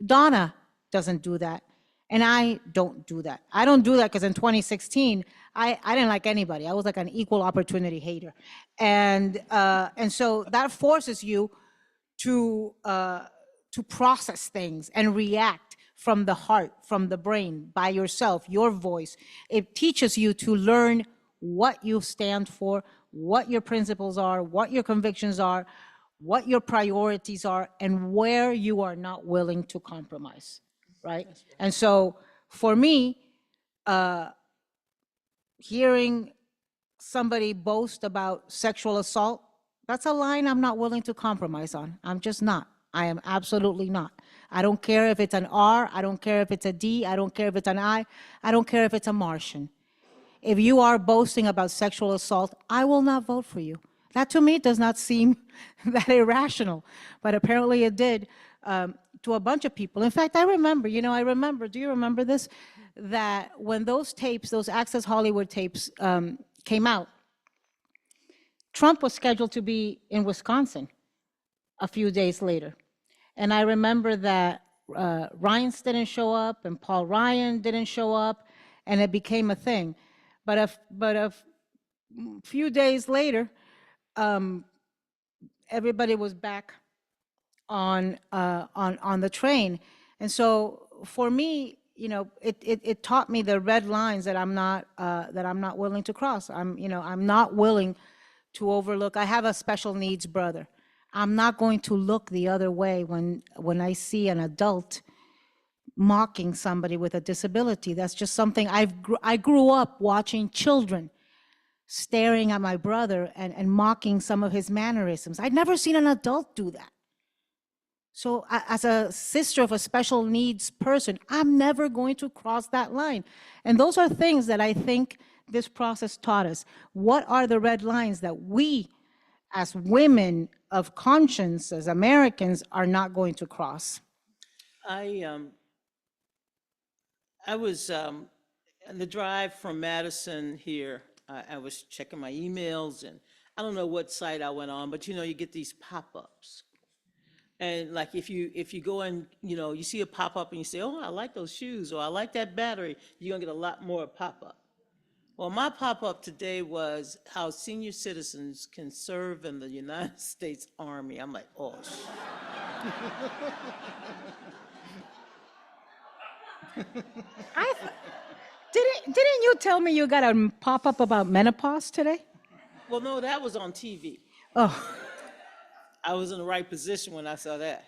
S3: Donna doesn't do that, and I don't do that. I don't do that because in 2016, I didn't like anybody. I was like an equal opportunity hater. And so that forces you to process things and react from the heart, from the brain, by yourself, your voice. It teaches you to learn what you stand for, what your principles are, what your convictions are, what your priorities are, and where you are not willing to compromise, right? And so for me, hearing somebody boast about sexual assault, that's a line I'm not willing to compromise on. I'm just not. I am absolutely not. I don't care if it's an R, I don't care if it's a D, I don't care if it's an I don't care if it's a Martian. If you are boasting about sexual assault, I will not vote for you. That to me does not seem that irrational, but apparently it did to a bunch of people. In fact, I remember, do you remember this? That when those tapes, those Access Hollywood tapes came out, Trump was scheduled to be in Wisconsin a few days later. And I remember that Reince didn't show up and Paul Ryan didn't show up, and it became a thing. But a few days later, everybody was back on the train. And so for me, it taught me the red lines that I'm not willing to cross. I'm not willing to overlook. I have a special needs brother. I'm not going to look the other way when I see an adult mocking somebody with a disability. That's just something I grew up watching children staring at my brother and mocking some of his mannerisms. I'd never seen an adult do that. So as a sister of a special needs person, I'm never going to cross that line. And those are things that I think this process taught us. What are the red lines that we, as women of conscience, as Americans, are not going to cross?
S2: I was on the drive from Madison here. I was checking my emails, and I don't know what site I went on, but you get these pop-ups And like if you go and, you see a pop-up and you say, oh, I like those shoes, or I like that battery, you're gonna get a lot more pop-up. Well, my pop-up today was how senior citizens can serve in the United States Army. I'm like, oh,
S5: Didn't you tell me you got a pop-up about menopause today?
S2: well, no, that was on TV.
S5: Oh,
S2: I was in the right position when I saw that.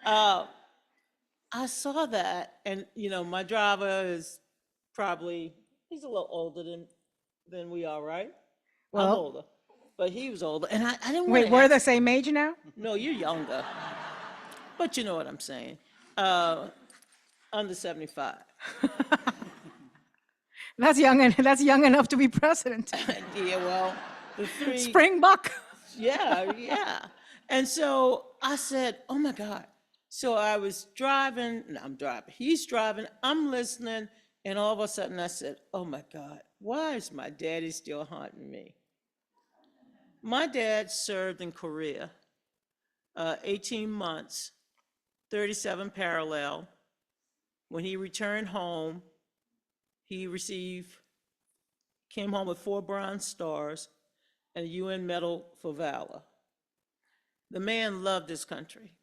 S2: I saw that, and my driver is probably he's a little older than we are, right? I'm
S5: Well-
S2: older, but he was older, and I didn't want
S5: wait,
S2: to.
S5: we're the same age now?
S2: No, you're younger, but you know what I'm saying. Under 75.
S5: That's young enough to be president.
S2: Yeah, well, the three.
S5: Springbok.
S2: Yeah. And so I said, oh my God. So I was driving, no, I'm driving, he's driving, I'm listening, and all of a sudden I said, oh my God, why is my daddy still haunting me? My dad served in Korea, 18 months, 37 parallel. When he returned home, he came home with 4 Bronze Stars and a UN Medal for Valor. The man loved his country.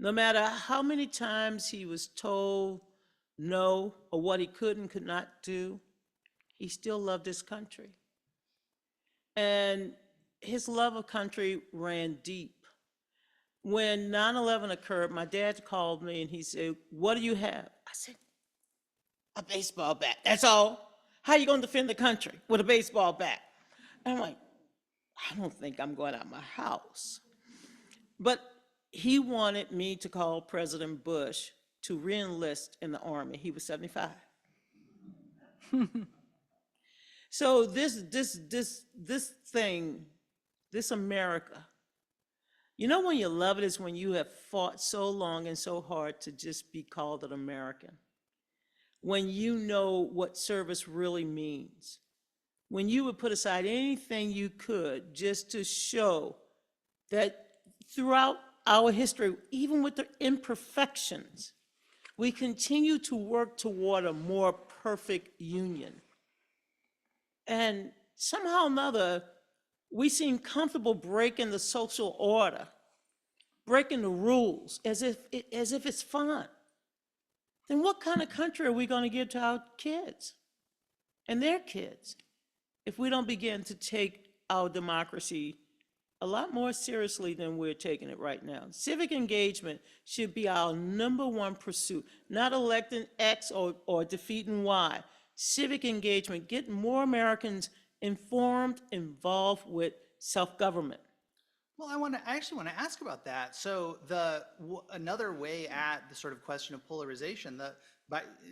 S2: No matter how many times he was told no or what he could and could not do, he still loved his country. And his love of country ran deep. When 9/11 occurred, my dad called me and he said, what do you have? I said, a baseball bat, that's all. How are you going to defend the country with a baseball bat? And I'm like, I don't think I'm going out of my house. But he wanted me to call President Bush to re-enlist in the Army. He was 75. So this thing, this America, when you love it is when you have fought so long and so hard to just be called an American. When you know what service really means. When you would put aside anything you could just to show that throughout our history, even with the imperfections, we continue to work toward a more perfect union. And somehow or another, we seem comfortable breaking the social order, breaking the rules as if it's fun. Then what kind of country are we going to give to our kids and their kids if we don't begin to take our democracy a lot more seriously than we're taking it right now? Civic engagement should be our #1 pursuit, not electing X or defeating Y. Civic engagement, get more Americans informed, involved with self-government.
S4: Well, I actually want to ask about that. So another way at the sort of question of polarization,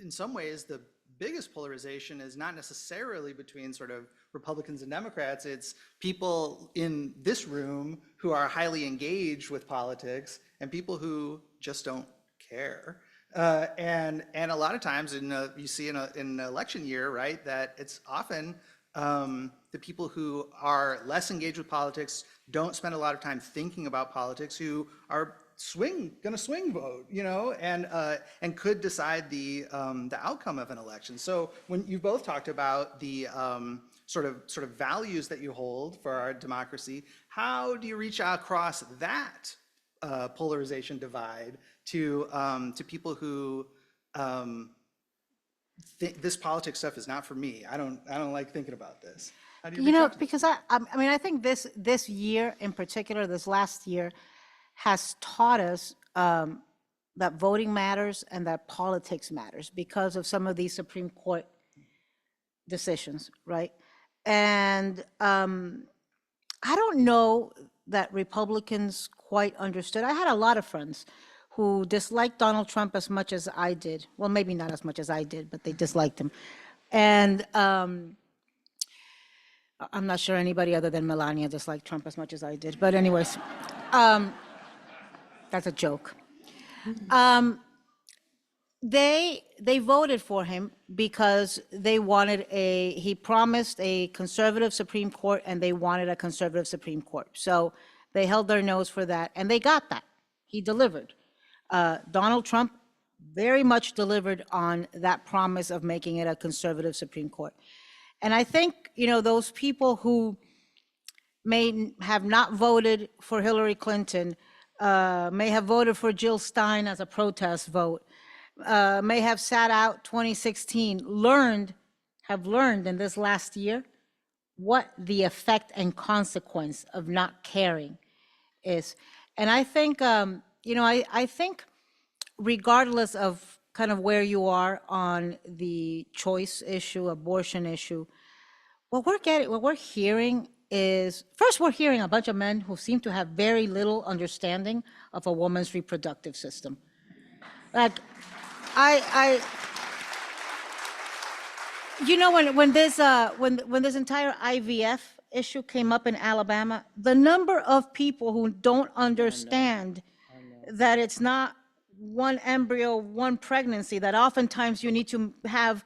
S4: in some ways, the biggest polarization is not necessarily between sort of Republicans and Democrats. It's people in this room who are highly engaged with politics and people who just don't care. And a lot of times you see in an election year, right, that it's often the people who are less engaged with politics, don't spend a lot of time thinking about politics, who are gonna swing vote, and could decide the outcome of an election. So when you both talked about the sort of values that you hold for our democracy, how do you reach across that polarization divide to people who think this politics stuff is not for me? I don't like thinking about this. How do you reach out to
S3: Because I think this year in particular, this last year, has taught us that voting matters and that politics matters because of some of these Supreme Court decisions, right? And I don't know that Republicans quite understood. I had a lot of friends who disliked Donald Trump as much as I did. Well, maybe not as much as I did, but they disliked him. And I'm not sure anybody other than Melania disliked Trump as much as I did. But anyways, that's a joke. They voted for him because they wanted he promised a conservative Supreme Court, and they wanted a conservative Supreme Court. So They held their nose for that, and they got that. He delivered. Donald Trump very much delivered on that promise of making it a conservative Supreme Court. And I think, those people who may have not voted for Hillary Clinton, may have voted for Jill Stein as a protest vote, may have sat out 2016, have learned in this last year what the effect and consequence of not caring is. And I think, I think regardless of kind of where you are on the choice issue, abortion issue, what we're hearing is, first, we're hearing a bunch of men who seem to have very little understanding of a woman's reproductive system. Like, when this entire IVF issue came up in Alabama, the number of people who don't understand that it's not one embryo, one pregnancy, that oftentimes you need to have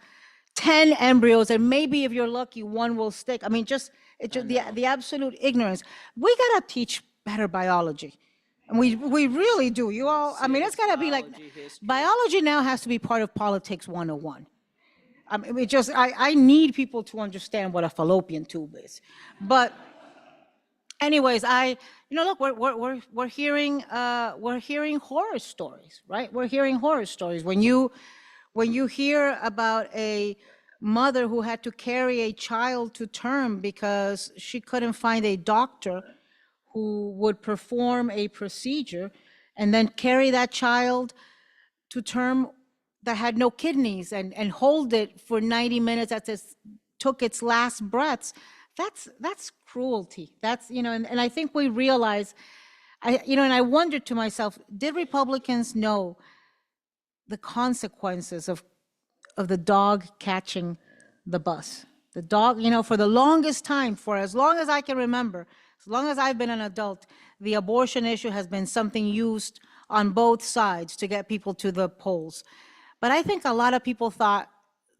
S3: 10 embryos, and maybe if you're lucky, one will stick. I mean, the absolute ignorance. We gotta teach better biology. And we really do. You all, I mean, it's gotta be like, biology now has to be part of politics 101. I mean, I need people to understand what a fallopian tube is. But anyways, look, we're hearing horror stories, right? We're hearing horror stories. When you hear about a mother who had to carry a child to term because she couldn't find a doctor who would perform a procedure, and then carry that child to term that had no kidneys, and hold it for 90 minutes as it took its last breaths, that's cruelty. That's, and I think we realize, and I wondered to myself, did Republicans know the consequences of the dog catching the bus? The dog, for the longest time, for as long as I can remember, as long as I've been an adult, the abortion issue has been something used on both sides to get people to the polls. But I think a lot of people thought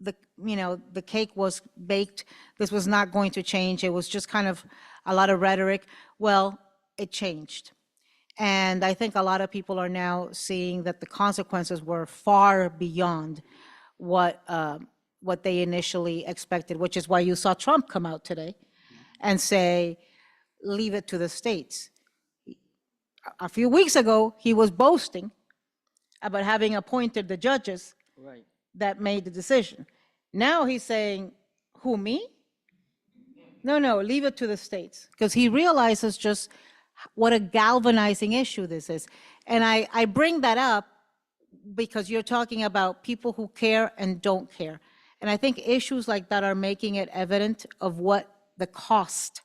S3: the cake was baked. This was not going to change. It was just kind of a lot of rhetoric. Well, it changed. And I think a lot of people are now seeing that the consequences were far beyond what they initially expected, which is why you saw Trump come out today and say, leave it to the states. A few weeks ago, he was boasting about having appointed the judges that made the decision. Now he's saying, who, me? No, leave it to the states. Because he realizes just what a galvanizing issue this is. And I bring that up because you're talking about people who care and don't care. And I think issues like that are making it evident of what the cost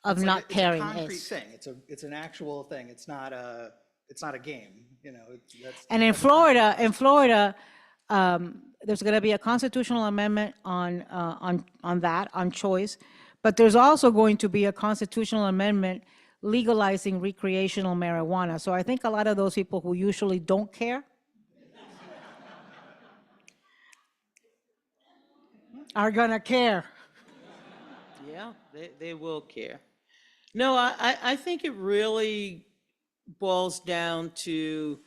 S3: of not caring is.
S4: It's a concrete thing. It's an actual thing. It's not a game.
S3: And in Florida, there's going to be a constitutional amendment on choice, but there's also going to be a constitutional amendment legalizing recreational marijuana. So I think a lot of those people who usually don't care are going to care.
S2: Yeah, they will care. No, I think it really boils down to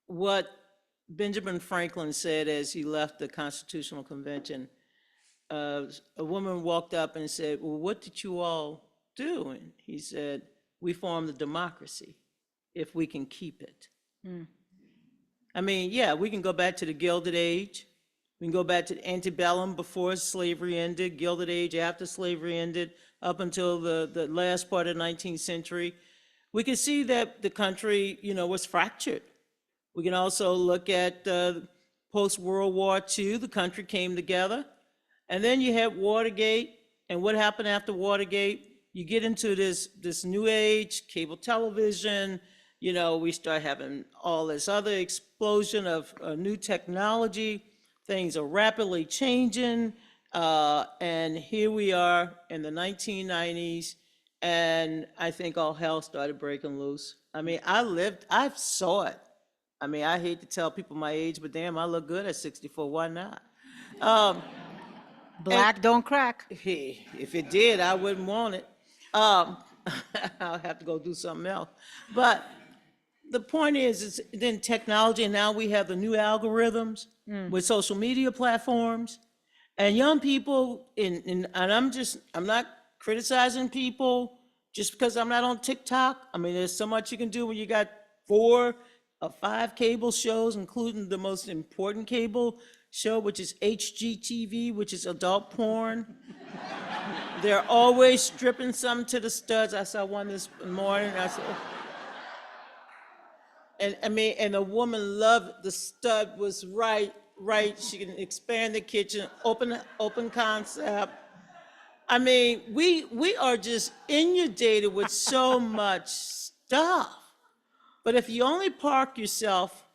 S2: what Benjamin Franklin said as he left the Constitutional Convention. A woman walked up and said, well, what did you all do? And he said, we formed the democracy if we can keep it. I mean, yeah, we can go back to the Gilded Age. We can go back to antebellum, before slavery ended, Gilded Age after slavery ended, up until the last part of the 19th century. We can see that the country, was fractured. We can also look at post-World War II, the country came together. And then you had Watergate, and what happened after Watergate? You get into this new age, cable television, we start having all this other explosion of new technology. Things are rapidly changing, and here we are in the 1990s, and I think all hell started breaking loose. I mean, I saw it. I mean, I hate to tell people my age, but damn, I look good at 64, why not?
S3: Black don't crack.
S2: Hey, if it did, I wouldn't want it. I'll have to go do something else. But the point is then technology, and now we have the new algorithms with social media platforms. And young people, and I'm not criticizing people just because I'm not on TikTok. I mean, there's so much you can do when you got 4 or 5 cable shows, including the most important cable show, which is HGTV, which is adult porn. They're always stripping something to the studs. I saw one this morning. I said, and the woman loved the stud was right. She can expand the kitchen, open concept. I mean, we are just inundated with so much stuff. But if you only park yourself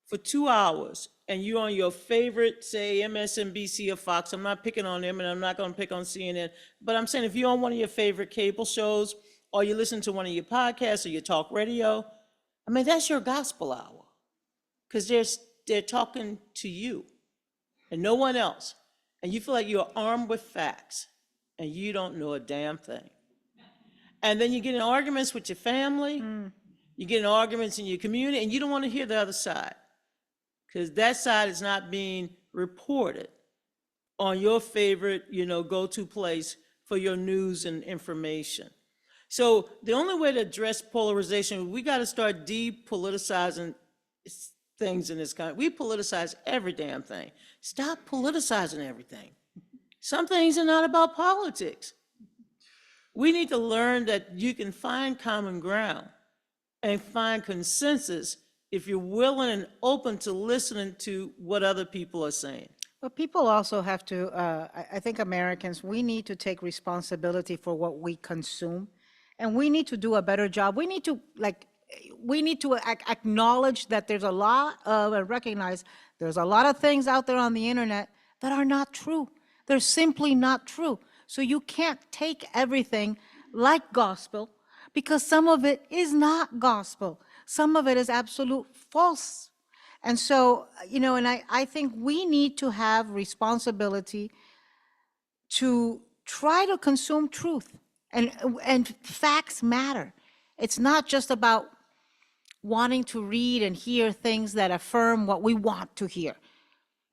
S2: for 2 hours and you're on your favorite, say, MSNBC or Fox, I'm not picking on them and I'm not going to pick on CNN, but I'm saying if you're on one of your favorite cable shows or you listen to one of your podcasts or your talk radio, I mean, that's your gospel hour because they're talking to you and no one else. And you feel like you're armed with facts and you don't know a damn thing. And then you get in arguments with your family, you get in arguments in your community, and you don't want to hear the other side because that side is not being reported on your favorite, go-to place for your news and information. So the only way to address polarization, we got to start depoliticizing things in this country. We politicize every damn thing. Stop politicizing everything. Some things are not about politics. We need to learn that you can find common ground and find consensus if you're willing and open to listening to what other people are saying.
S5: But people also have to, I think Americans, we need to take responsibility for what we consume. And we need to do a better job. We need to acknowledge that there's a lot of, and recognize there's a lot of things out there on the internet that are not true. They're simply not true. So you can't take everything like gospel because some of it is not gospel. Some of it is absolute false. And so, and I think we need to have responsibility to try to consume truth. And facts matter. It's not just about wanting to read and hear things that affirm what we want to hear.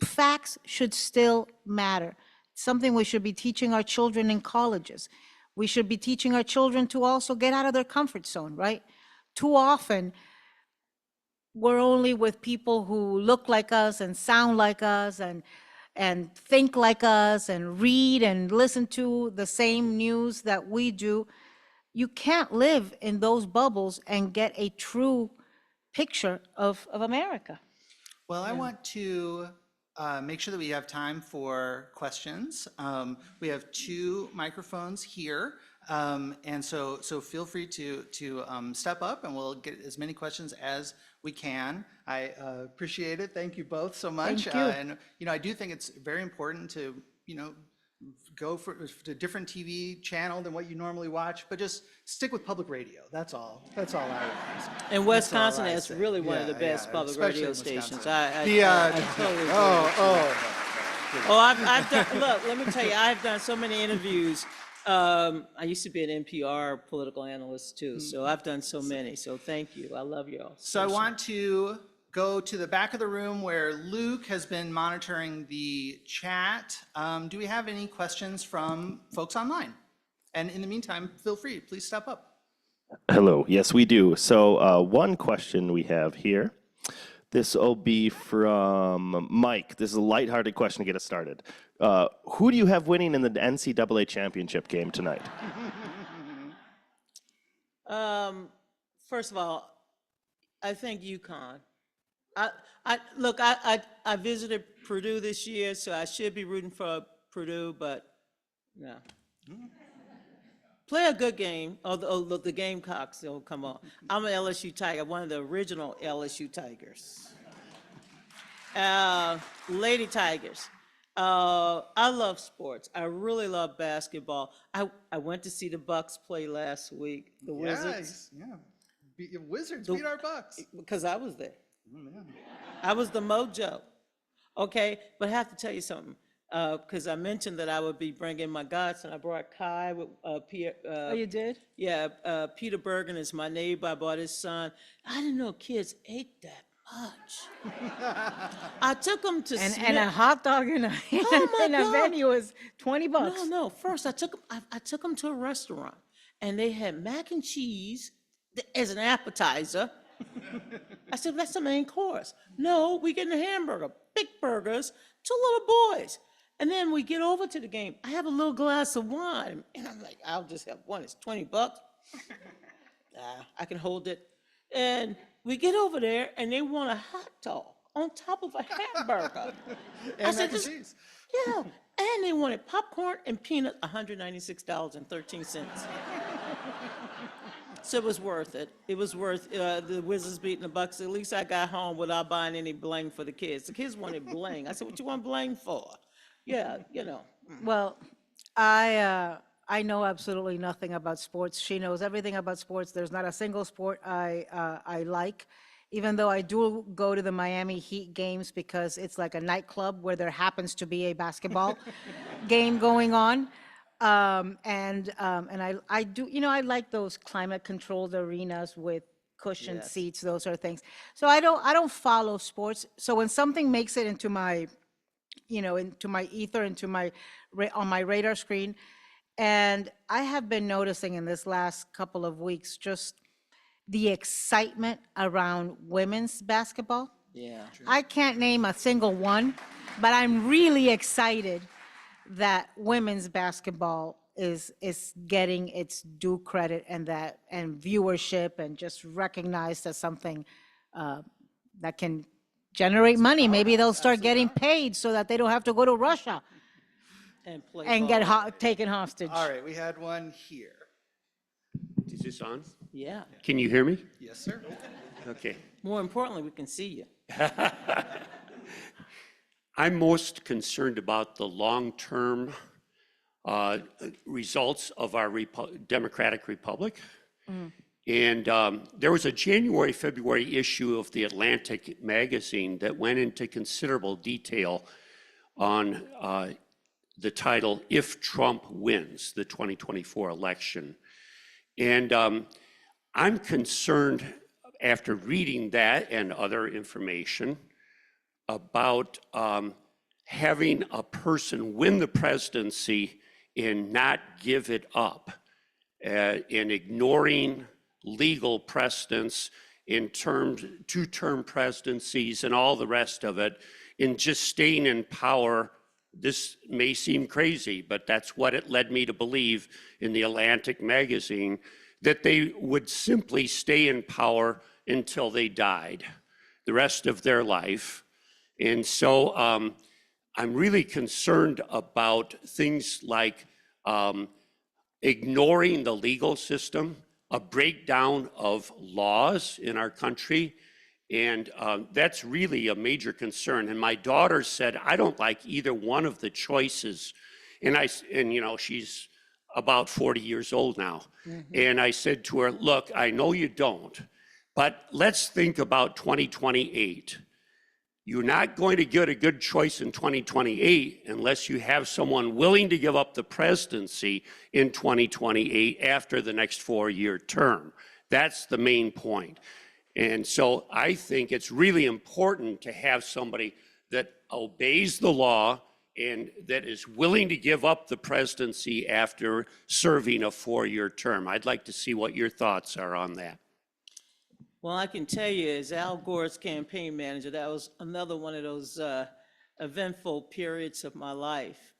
S5: Facts should still matter. It's something we should be teaching our children in colleges. We should be teaching our children to also get out of their comfort zone, right? Too often, we're only with people who look like us and sound like us and think like us and read and listen to the same news that we do. You can't live in those bubbles and get a true picture of America.
S4: Well, I want to make sure that we have time for questions. We have 2 microphones here, and so feel free to step up, and we'll get as many questions as we can. I appreciate it. Thank you both so much.
S5: Thank you.
S4: And I do think it's very important to go for a different TV channel than what you normally watch, but just stick with public radio. That's all. That's all I ask.
S2: In Wisconsin, that's really one of the best public radio stations. I totally agree. I've done, look, let me tell you, I've done so many interviews. I used to be an NPR political analyst too, so I've done so many. So thank you. I love you all.
S4: So I want to go to the back of the room where Luke has been monitoring the chat. Do we have any questions from folks online? And in the meantime, feel free, please step up.
S6: Hello, yes we do. So one question we have here. This will be from Mike. This is a lighthearted question to get us started. Who do you have winning in the NCAA championship game tonight?
S2: First of all, I think UConn. I visited Purdue this year, so I should be rooting for Purdue, but no. Play a good game. Look, the Gamecocks will come on. I'm an LSU Tiger, one of the original LSU Tigers. Lady Tigers. I love sports. I really love basketball. I went to see the Bucks play last week. The Wizards.
S4: Yeah. Wizards beat our Bucks.
S2: Because I was there.
S4: Oh, man.
S2: I was the mojo. Okay, but I have to tell you something. because I mentioned that I would be bringing my godson. I brought Kai with Pierre.
S5: Oh, you did?
S2: Yeah, Peter Bergen is my neighbor. I brought his son. I didn't know kids ate that much. I took them to
S5: And a hot dog in a,
S2: my
S5: in a
S2: God.
S5: venue is $20.
S2: No. First, I took them to a restaurant, and they had mac and cheese as an appetizer. I said, that's the main course. No, we getting a hamburger, big burgers, 2 little boys. And then we get over to the game. I have a little glass of wine. And I'm like, I'll just have one. It's $20. I can hold it. And we get over there, and they want a hot dog on top of a hamburger.
S4: And mac and cheese.
S2: Yeah, and they wanted popcorn and peanut, $196.13. So it was worth it. It was worth the Wizards beating the Bucks. At least I got home without buying any bling for the kids. The kids wanted bling. I said, what you want bling for? Yeah, you know.
S5: Well, I know absolutely nothing about sports. She knows everything about sports. There's not a single sport I like, even though I do go to the Miami Heat games because it's like a nightclub where there happens to be a basketball game going on. And I do, you know, I like those climate controlled arenas with cushioned seats, those sort of things. So I don't follow sports. So when something makes it into my, you know, into my ether, into my, on my radar screen, and I have been noticing in this last couple of weeks, just the excitement around women's basketball.
S2: Yeah.
S5: I can't name a single one, but I'm really excited that women's basketball is getting its due credit and viewership and just recognized as something that can generate money. Maybe they'll start getting paid so that they don't have to go to Russia
S2: And play
S5: and
S2: ball.
S5: get taken hostage.
S4: All right, we had one here.
S7: Is this on?
S2: Yeah.
S7: Can you hear me?
S4: Yes, sir.
S7: Okay.
S2: More importantly, we can see you.
S7: I'm most concerned about the long-term results of our Democratic Republic. And there was a January-February issue of the Atlantic magazine that went into considerable detail on the title, If Trump Wins the 2024 Election. And I'm concerned after reading that and other information about having a person win the presidency and not give it up, and ignoring legal precedents in terms, 2-term presidencies and all the rest of it, and just staying in power. This may seem crazy, but that's what it led me to believe in the Atlantic magazine, that they would simply stay in power until they died, the rest of their life. And so I'm really concerned about things like ignoring the legal system, a breakdown of laws in our country, and that's really a major concern. And my daughter said, I don't like either one of the choices. And you know, she's about 40 years old now. And I said to her, look, I know you don't, but let's think about 2028. You're not going to get a good choice in 2028 unless you have someone willing to give up the presidency in 2028 after the next 4-year term. That's the main point. And so I think it's really important to have somebody that obeys the law and that is willing to give up the presidency after serving a 4-year term. I'd like to see what your thoughts are on that.
S2: Well, I can tell you, as Al Gore's campaign manager, that was another one of those eventful periods of my life.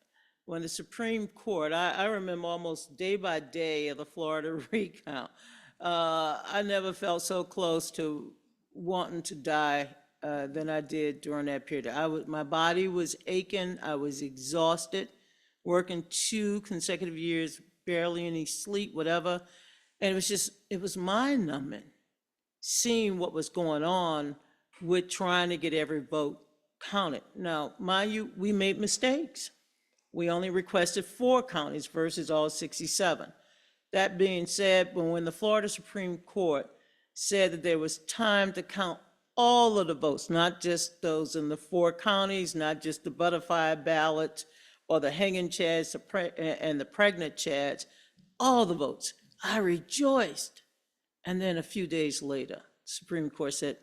S2: When the Supreme Court, I remember almost day by day of the Florida recount. I never felt so close to wanting to die than I did during that period. My body was aching, I was exhausted, working 2 consecutive years, barely any sleep, whatever. And it was mind-numbing, seeing what was going on with trying to get every vote counted. Now, mind you, we made mistakes. We only requested 4 counties versus all 67. That being said, when the Florida Supreme Court said that there was time to count all of the votes, not just those in the 4 counties, not just the butterfly ballot, or the hanging chads and the pregnant chads, all the votes. I rejoiced. And then a few days later, the Supreme Court said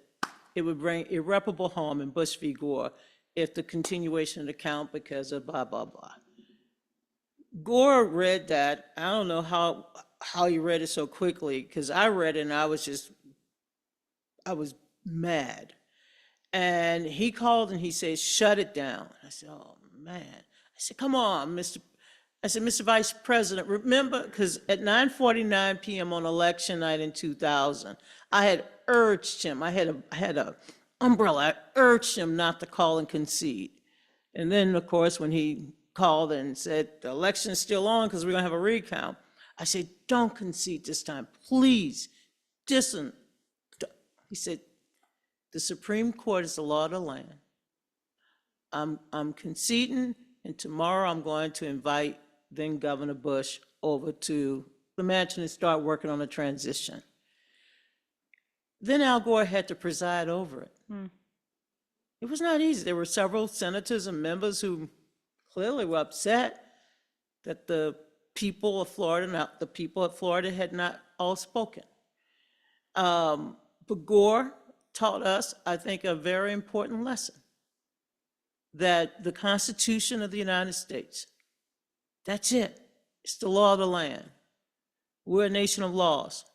S2: it would bring irreparable harm in Bush v. Gore if the continuation of the count because of blah, blah, blah. Gore read that. I don't know how he read it so quickly, because I read it and I was mad. And he called and he said, shut it down. I said, oh, man. I said, come on, Mr. Vice President, remember, because at 9:49 p.m. on election night in 2000, I had urged him, I had a umbrella, I urged him not to call and concede. And then, of course, when he called and said, the election's still on because we're gonna have a recount, I said, don't concede this time, please. Listen. He said, the Supreme Court is the law of the land. I'm conceding, and tomorrow I'm going to invite then Governor Bush over to the mansion and start working on a transition. Then Al Gore had to preside over it. It was not easy. There were several senators and members who clearly were upset that the people of Florida had not all spoken. But Gore taught us, I think, a very important lesson, that the Constitution of the United States, that's it. It's the law of the land. We're a nation of laws,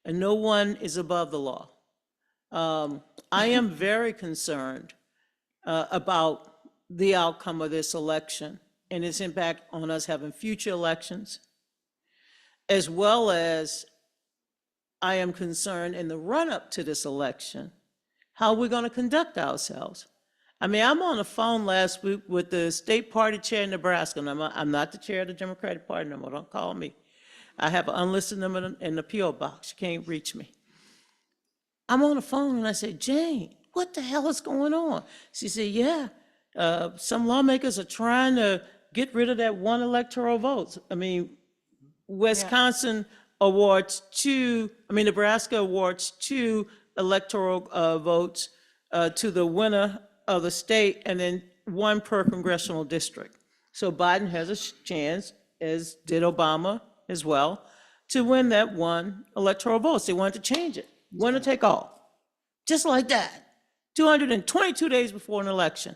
S2: and no one is above the law. I am very concerned about the outcome of this election and its impact on us having future elections, as well as I am concerned in the run-up to this election, how we're going to conduct ourselves. I mean, I'm on the phone last week with the state party chair in Nebraska, and I'm not the chair of the Democratic Party no more, don't call me. I have an unlisted number in the P.O. box, you can't reach me. I'm on the phone and I said, Jane, what the hell is going on? She said, yeah, some lawmakers are trying to get rid of that one electoral vote. I mean, Nebraska awards 2 electoral votes to the winner of the state, and then 1 per congressional district. So Biden has a chance, as did Obama as well, to win that 1 electoral vote. They wanted to change it, winner take all, just like that, 222 days before an election.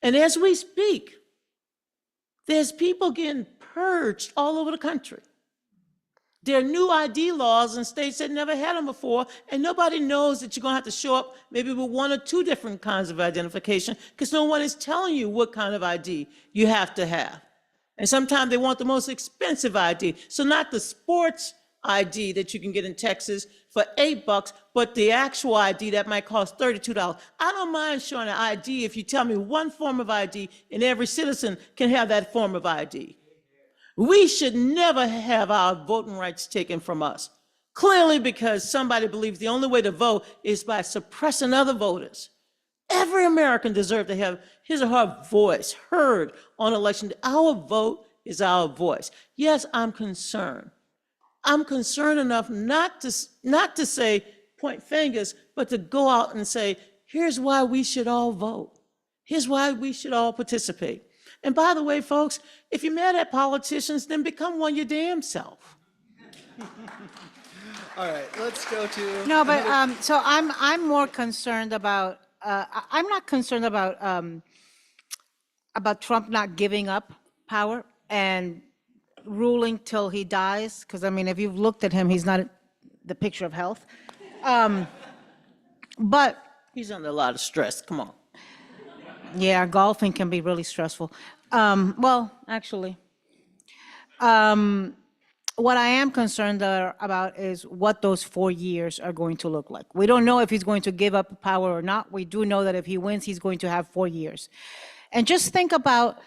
S2: And as we speak, there's people getting purged all over the country. There are new ID laws in states that never had them before, and nobody knows that you're gonna have to show up maybe with 1 or 2 different kinds of identification, because no one is telling you what kind of ID you have to have. And sometimes they want the most expensive ID. So not the sports ID that you can get in Texas for $8, but the actual ID that might cost $32. I don't mind showing an ID if you tell me 1 form of ID and every citizen can have that form of ID. We should never have our voting rights taken from us, clearly because somebody believes the only way to vote is by suppressing other voters. Every American deserves to have his or her voice heard on election day. Our vote is our voice. Yes, I'm concerned. I'm concerned enough not to say point fingers, but to go out and say, here's why we should all vote. Here's why we should all participate. And by the way, folks, if you're mad at politicians, then become one your damn self.
S4: All right, let's go to.
S5: No, but so I'm more concerned about. I'm not concerned about Trump not giving up power and ruling till he dies. Because I mean, if you've looked at him, he's not the picture of health. But
S2: He's under a lot of stress, come on.
S5: yeah, golfing can be really stressful. Well, actually, what I am concerned about is what those 4 years are going to look like. We don't know if he's going to give up power or not. We do know that if he wins, he's going to have 4 years. And just think about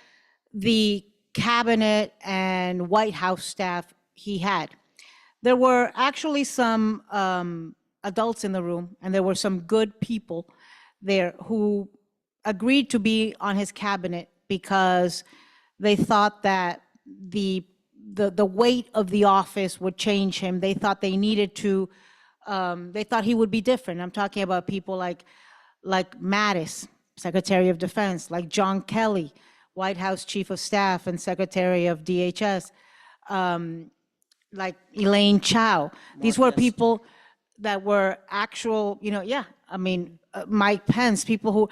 S5: the cabinet and White House staff he had. There were actually some adults in the room, and there were some good people there who agreed to be on his cabinet because they thought that the weight of the office would change him. They thought they needed to, they thought he would be different. I'm talking about people like Mattis, Secretary of Defense, like John Kelly, White House Chief of Staff and Secretary of DHS, like Elaine Chao. These were people that were actual, Mike Pence, people who,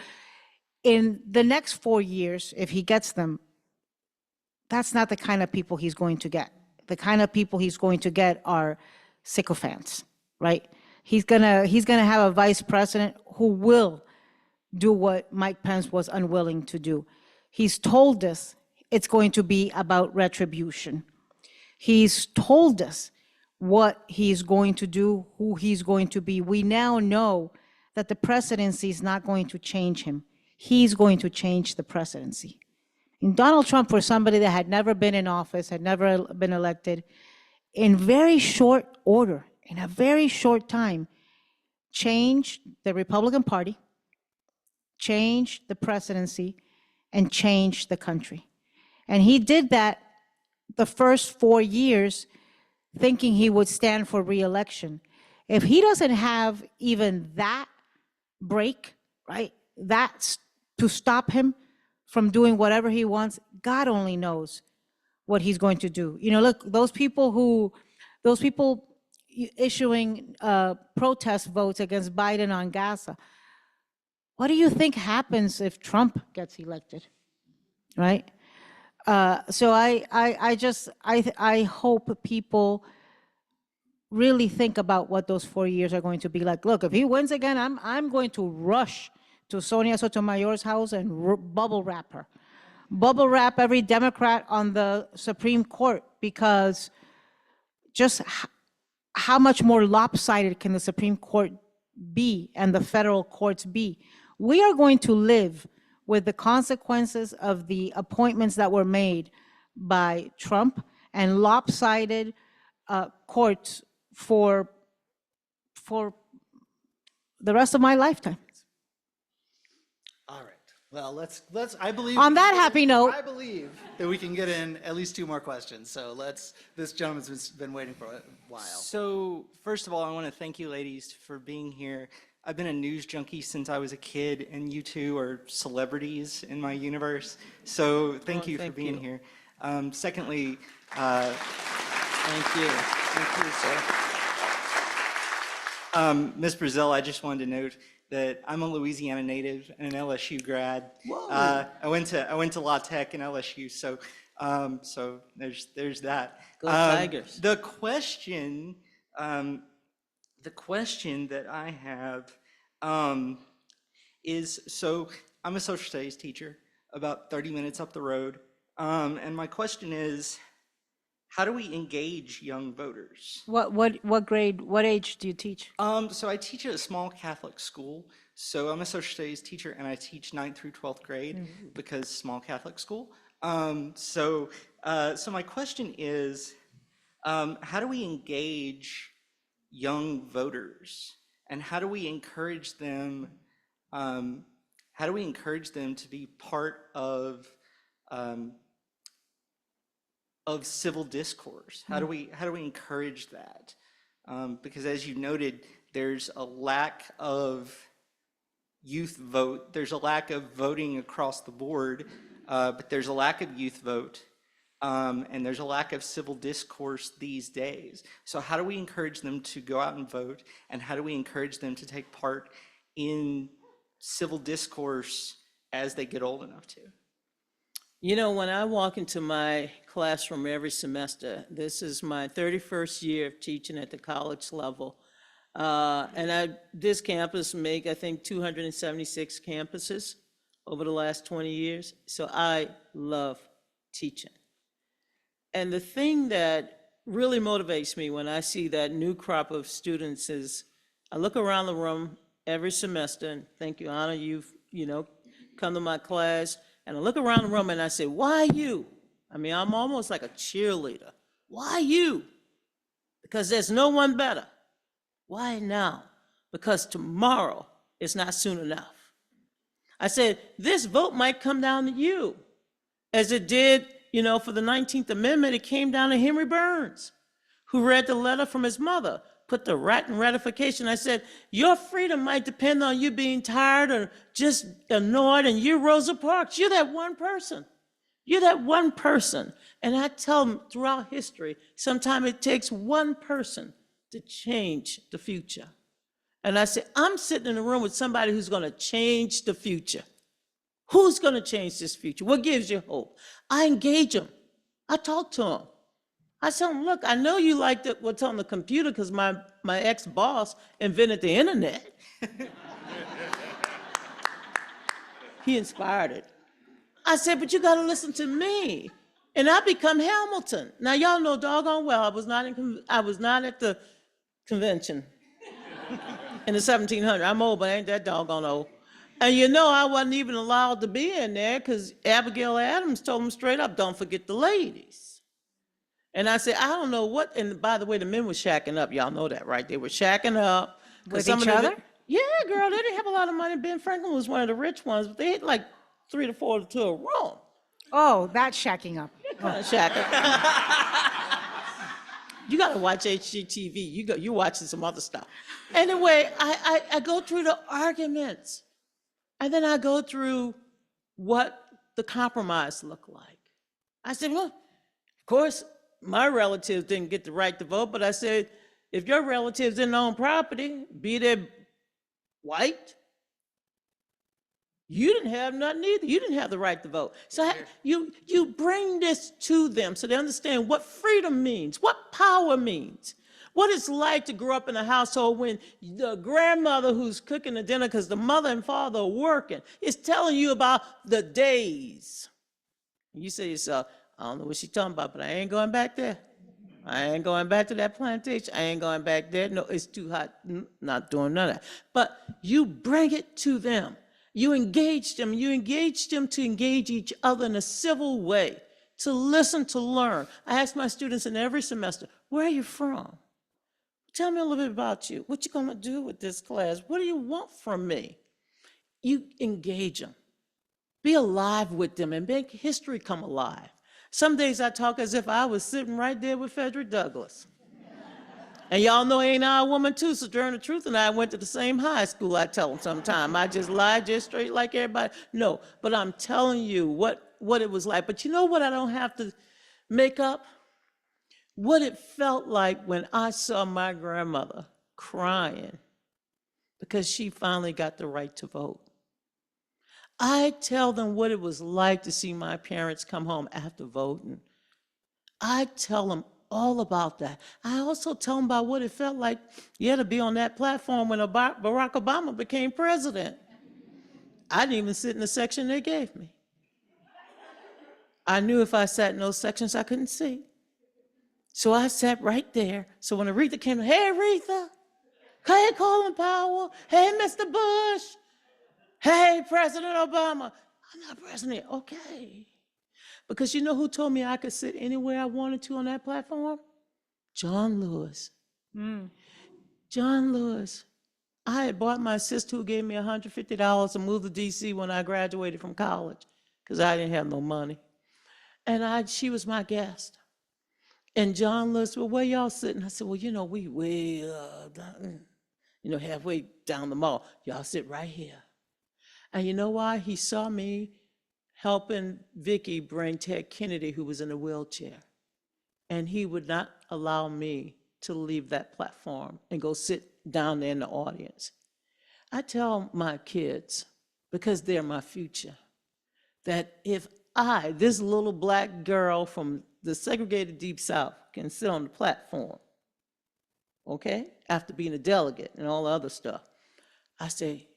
S5: in the next 4 years, if he gets them, that's not the kind of people he's going to get. The kind of people he's going to get are sycophants, right? He's gonna have a vice president who will do what Mike Pence was unwilling to do. He's told us it's going to be about retribution. He's told us what he's going to do, who he's going to be. We now know that the presidency is not going to change him. He's going to change the presidency. And Donald Trump, for somebody that had never been in office, had never been elected, in very short order, in a very short time, changed the Republican Party, changed the presidency, and changed the country. And he did that the first 4 years thinking he would stand for re-election. If he doesn't have even that break, right, that's to stop him from doing whatever he wants, God only knows what he's going to do. Look, those people issuing protest votes against Biden on Gaza, what do you think happens if Trump gets elected, right? So I hope people really think about what those 4 years are going to be like. Look, if he wins again, I'm going to rush to Sonia Sotomayor's house and bubble wrap her. Bubble wrap every Democrat on the Supreme Court, because just how much more lopsided can the Supreme Court be and the federal courts be? We are going to live with the consequences of the appointments that were made by Trump and lopsided courts for the rest of my lifetime.
S4: All right. Well, I believe.
S5: On that happy note.
S4: I believe that we can get in at least 2 more questions. So this gentleman's been waiting for a while.
S8: So first of all, I want to thank you ladies for being here. I've been a news junkie since I was a kid, and you two are celebrities in my universe. So thank you for being here. Secondly,
S2: Thank you. Thank you, sir.
S8: Ms. Brazile, I just wanted to note that I'm a Louisiana native and an LSU grad.
S4: Whoa.
S8: I went to La Tech and LSU, so there's that.
S2: Go Tigers.
S8: The question that I have is, so I'm a social studies teacher about 30 minutes up the road, and my question is, how do we engage young voters?
S5: What grade, what age do you teach?
S8: So I teach at a small Catholic school. So I'm a social studies teacher, and I teach 9th through 12th grade because small Catholic school. So my question is, how do we engage young voters, and how do we encourage them? How do we encourage them to be part of civil discourse? How do we encourage that? Because as you noted, there's a lack of youth vote. There's a lack of voting across the board, but there's a lack of youth vote, and there's a lack of civil discourse these days. So how do we encourage them to go out and vote, and how do we encourage them to take part in civil discourse as they get old enough to?
S2: When I walk into my classroom every semester, this is my 31st year of teaching at the college level. This campus I think 276 campuses over the last 20 years. So I love teaching. And the thing that really motivates me when I see that new crop of students is, I look around the room every semester, and thank you, Donna, you've come to my class, and I look around the room and I say, why you? I mean, I'm almost like a cheerleader. Why you? Because there's no one better. Why now? Because tomorrow is not soon enough. I said, this vote might come down to you, as it did, for the 19th Amendment. It came down to Henry Burns, who read the letter from his mother, put the rat in ratification. I said, your freedom might depend on you being tired or just annoyed, and you're Rosa Parks. You're that one person. You're that one person. And I tell them throughout history, sometimes it takes one person to change the future. And I say, I'm sitting in a room with somebody who's going to change the future. Who's going to change this future? What gives you hope? I engage them. I talk to them. I tell them, look, I know you like what's on the computer because my ex-boss invented the internet. He inspired it. I said, but you got to listen to me. And I become Hamilton. Now, y'all know doggone well I was not at the convention in the 1700s. I'm old, but I ain't that doggone old. And you know, I wasn't even allowed to be in there because Abigail Adams told them straight up, don't forget the ladies. And I said, I don't know what, and by the way, the men were shacking up. Y'all know that, right? They were shacking up.
S5: With each other?
S2: Yeah, girl, they didn't have a lot of money. Ben Franklin was one of the rich ones, but they had like 3 to 4 to a room.
S5: Oh, that's shacking up.
S2: Shacking. You got to watch HGTV. You're watching some other stuff. Anyway, I go through the arguments. And then I go through what the compromise looked like. I said, well, of course, my relatives didn't get the right to vote, but I said, if your relatives didn't own property, be they white, you didn't have nothing either. You didn't have the right to vote. So you bring this to them so they understand what freedom means, what power means, what it's like to grow up in a household when the grandmother who's cooking the dinner because the mother and father are working is telling you about the days. You say to yourself, I don't know what she's talking about, but I ain't going back there. I ain't going back to that plantation. I ain't going back there. No, it's too hot. Not doing none of that. But you bring it to them. You engage them. You engage them to engage each other in a civil way, to listen, to learn. I ask my students in every semester, where are you from? Tell me a little bit about you. What you gonna do with this class? What do you want from me? You engage them. Be alive with them and make history come alive. Some days I talk as if I was sitting right there with Frederick Douglass. And y'all know ain't I a woman too, Sojourner Truth and I went to the same high school, I tell them sometime. I just lie just straight like everybody. No, but I'm telling you what it was like. But you know what I don't have to make up? What it felt like when I saw my grandmother crying because she finally got the right to vote. I tell them what it was like to see my parents come home after voting. I tell them all about that. I also tell them about what it felt like, to be on that platform when Barack Obama became president. I didn't even sit in the section they gave me. I knew if I sat in those sections, I couldn't see. So I sat right there. So when Aretha came, hey, Aretha, hey, Colin Powell, hey, Mr. Bush, hey, President Obama. I'm not president, okay. Because you know who told me I could sit anywhere I wanted to on that platform? John Lewis. John Lewis. I had bought my sister who gave me $150 to move to DC when I graduated from college because I didn't have no money. And she was my guest. And John Lewis, well, where y'all sitting? I said, well, we way down, halfway down the mall. Y'all sit right here. And you know why? He saw me helping Vicky bring Ted Kennedy, who was in a wheelchair. And he would not allow me to leave that platform and go sit down there in the audience. I tell my kids, because they're my future, that if I, this little black girl from the segregated Deep South, can sit on the platform, okay, after being a delegate and all the other stuff, I say,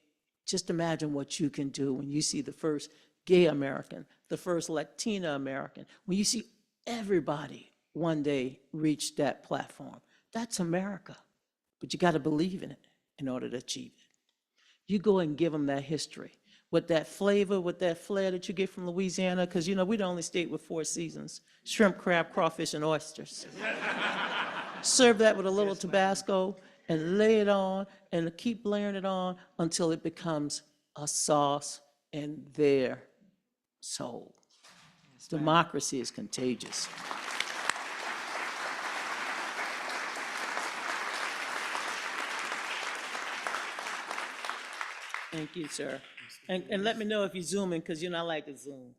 S2: just imagine what you can do when you see the first gay American, the first Latina American, when you see everybody one day reach that platform. That's America, but you got to believe in it in order to achieve it. You go and give them that history with that flavor, with that flair that you get from Louisiana, because we're the only state with 4 seasons: shrimp, crab, crawfish, and oysters. Serve that with a little Tabasco and lay it on and keep layering it on until it becomes a sauce in their soul. Democracy is contagious. Thank you, sir. And let me know if you're zooming, because I like to zoom.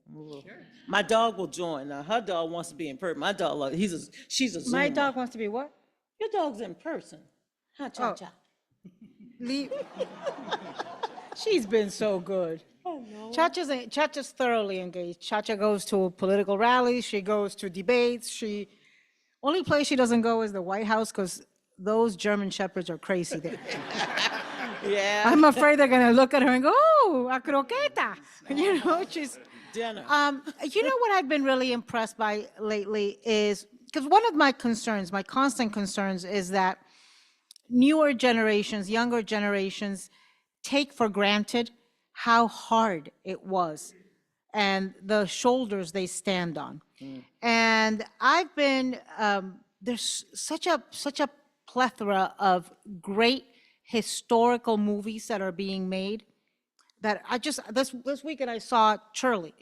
S2: My dog will join. Now, her dog wants to be in person. My dog, she's a zoomer.
S5: My dog wants to be what?
S2: Your dog's in person. Huh, Cha Cha?
S5: Leave. She's been so good. Chacha's thoroughly engaged. Chacha goes to political rallies. She goes to debates. Only place she doesn't go is the White House, because those German shepherds are crazy there.
S2: Yeah.
S5: I'm afraid they're gonna look at her and go, "Oh, a croqueta," she's.
S2: Dinner.
S5: What I've been really impressed by lately is, because one of my concerns, my constant concerns, is that newer generations, younger generations, take for granted how hard it was and the shoulders they stand on. And I've been, there's such a plethora of great historical movies that are being made that this weekend I saw Shirley,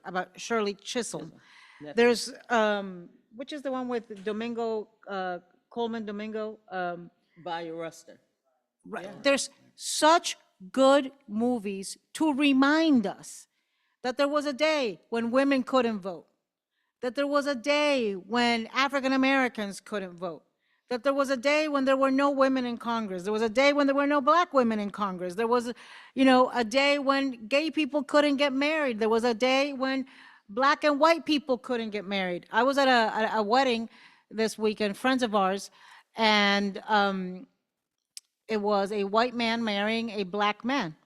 S5: about Shirley Chisholm. There's, which is the one with Coleman Domingo?
S2: Bayou Rustin.
S5: Right. There's such good movies to remind us that there was a day when women couldn't vote, that there was a day when African Americans couldn't vote, that there was a day when there were no women in Congress, there was a day when there were no black women in Congress, there was, a day when gay people couldn't get married, there was a day when black and white people couldn't get married. I was at a wedding this weekend, friends of ours, and it was a white man marrying a black man.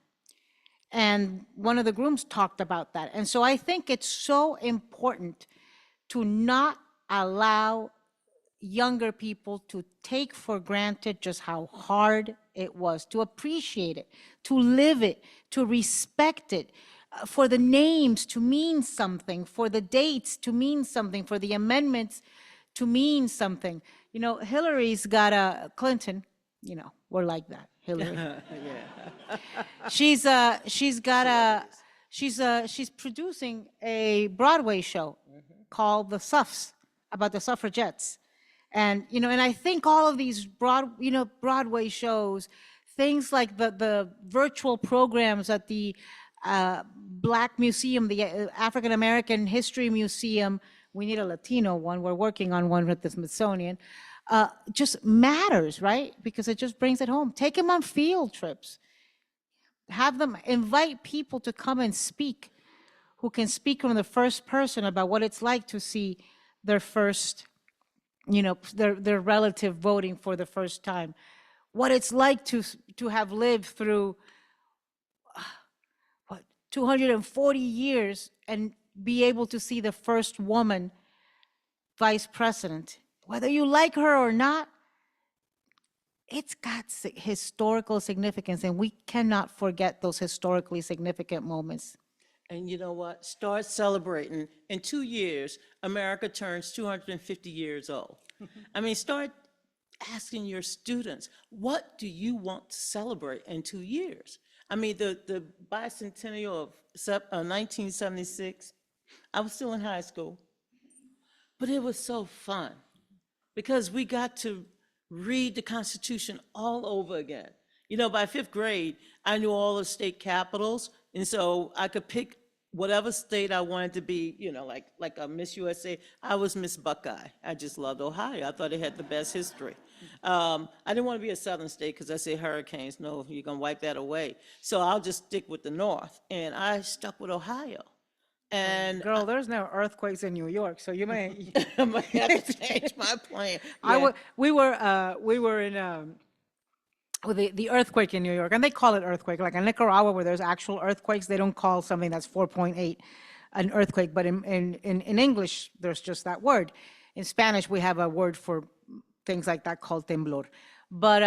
S5: And one of the grooms talked about that. And so I think it's so important to not allow younger people to take for granted just how hard it was, to appreciate it, to live it, to respect it, for the names to mean something, for the dates to mean something, for the amendments to mean something. Hillary's got a Clinton, we're like that, Hillary. She's producing a Broadway show called The Suffs, about the suffragettes. And, and I think all of these Broadway shows, things like the virtual programs at the Black Museum, the African American History Museum, we need a Latino one, we're working on one with the Smithsonian, just matters, right? Because it just brings it home. Take them on field trips. Have them invite people to come and speak, who can speak from the first person about what it's like to see their first, their relative voting for the first time. What it's like to have lived through, 240 years and be able to see the first woman vice president. Whether you like her or not, it's got historical significance, and we cannot forget those historically significant moments.
S2: And you know what? Start celebrating. In 2 years, America turns 250 years old. Start asking your students, what do you want to celebrate in 2 years? The bicentennial of 1976, I was still in high school, but it was so fun because we got to read the Constitution all over again. By 5th grade, I knew all the state capitals, and so I could pick whatever state I wanted to be, like a Miss USA. I was Miss Buckeye. I just loved Ohio. I thought it had the best history. I didn't want to be a southern state because I say hurricanes. No, you're going to wipe that away. So I'll just stick with the north. And I stuck with Ohio. And
S5: girl, there's no earthquakes in New York, so you may
S2: I might have to change my plan. Yeah.
S5: We were in with the earthquake in New York, and they call it earthquake. Like in Nicaragua, where there's actual earthquakes, they don't call something that's 4.8 an earthquake. But in English, there's just that word. In Spanish, we have a word for things like that called temblor. But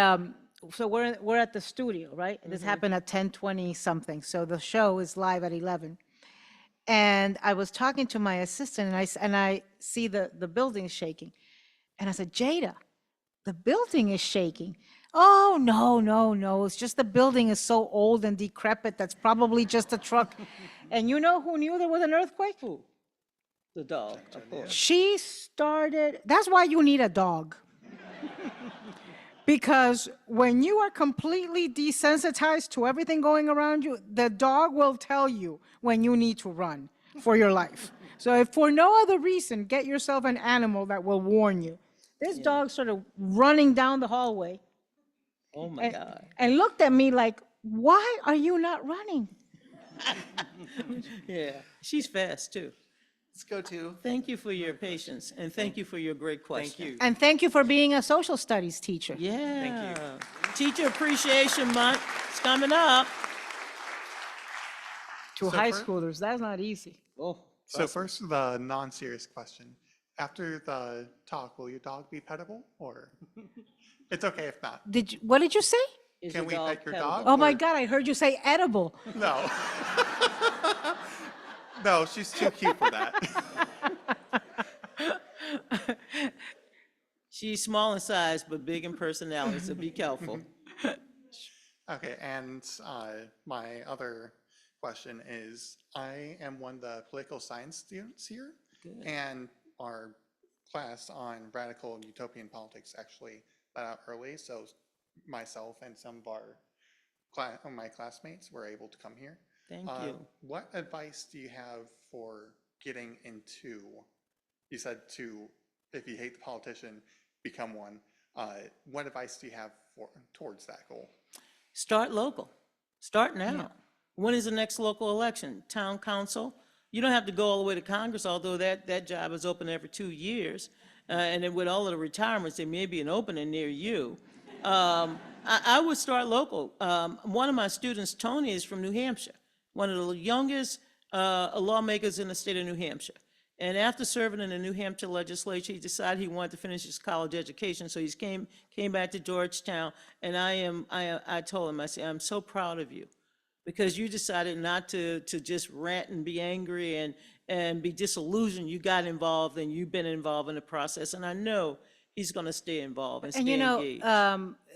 S5: so we're at the studio, right? This happened at 10:20 something. So the show is live at 11. And I was talking to my assistant, and I see the building shaking. And I said, Jada, the building is shaking. Oh, no. It's just the building is so old and decrepit. That's probably just a truck. And you know who knew there was an earthquake?
S2: Who? The dog, of course.
S5: She started, that's why you need a dog. Because when you are completely desensitized to everything going around you, the dog will tell you when you need to run for your life. So if for no other reason, get yourself an animal that will warn you. This dog started running down the hallway
S2: Oh, my God.
S5: and looked at me like, why are you not running?
S2: Yeah, she's fast, too.
S4: Let's go to,
S2: Thank you for your patience, and thank you for your great question.
S8: Thank you.
S5: And thank you for being a social studies teacher.
S2: Yeah. Teacher Appreciation Month is coming up.
S5: To high schoolers, that's not easy.
S2: Oh,
S9: So first, the non-serious question. After the talk, will your dog be pettable, or it's okay if not?
S5: What did you say?
S2: is
S9: Can
S2: your
S9: we
S2: dog
S9: pet your
S2: pettable?
S9: dog?
S5: Oh my
S9: Or-
S5: God, I heard you say edible.
S9: No. No, she's too cute for that.
S2: She's small in size, but big in personality, so be careful.
S9: Okay, and my other question is, I am one of the political science students here, and our class on radical and utopian politics actually let out early, so myself and some of my classmates were able to come here.
S2: Thank you.
S9: What advice do you have for getting into, you said to, if you hate the politician, become one. What advice do you have towards that goal?
S2: Start local. Start now. When is the next local election? Town council? You don't have to go all the way to Congress, although that job is open every 2 years. And then with all of the retirements, there may be an opening near you. I would start local. One of my students, Tony, is from New Hampshire, one of the youngest lawmakers in the state of New Hampshire. And after serving in the New Hampshire legislature, he decided he wanted to finish his college education. So he came back to Georgetown, and I told him, I said, I'm so proud of you, because you decided not to just rant and be angry and be disillusioned. You got involved, and you've been involved in the process. And I know he's going to stay involved and stay engaged.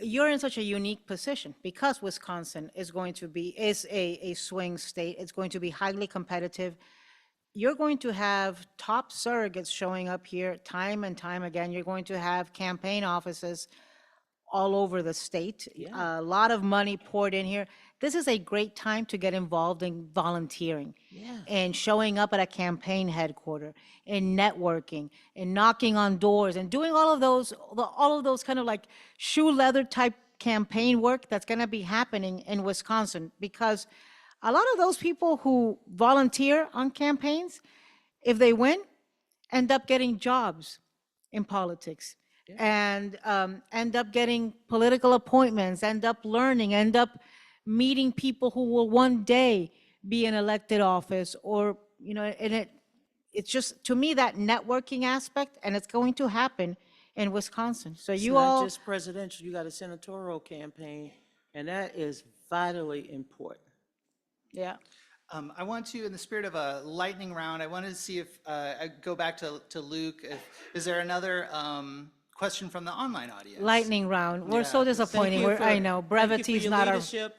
S5: You're in such a unique position because Wisconsin is a swing state. It's going to be highly competitive. You're going to have top surrogates showing up here time and time again. You're going to have campaign offices all over the state. A lot of money poured in here. This is a great time to get involved in volunteering and showing up at a campaign headquarters, and networking and knocking on doors and doing all of those kind of like shoe leather type campaign work that's going to be happening in Wisconsin, because a lot of those people who volunteer on campaigns, if they win, end up getting jobs in politics and end up getting political appointments, end up learning, end up meeting people who will one day be in elected office, or, and it's just, to me, that networking aspect, and it's going to happen in Wisconsin. So
S2: It's
S5: you
S2: not
S5: all,
S2: just presidential, you got a senatorial campaign, and that is vitally important.
S5: yeah.
S4: I want to, in the spirit of a lightning round, I wanted to see if, I go back to Luke. Is there another question from the online audience?
S5: Lightning round. We're so
S4: Yeah.
S5: disappointing.
S2: Thank you
S5: I
S2: for-
S5: know,
S2: thank you for
S5: brevity is
S2: your
S5: not our.
S2: leadership.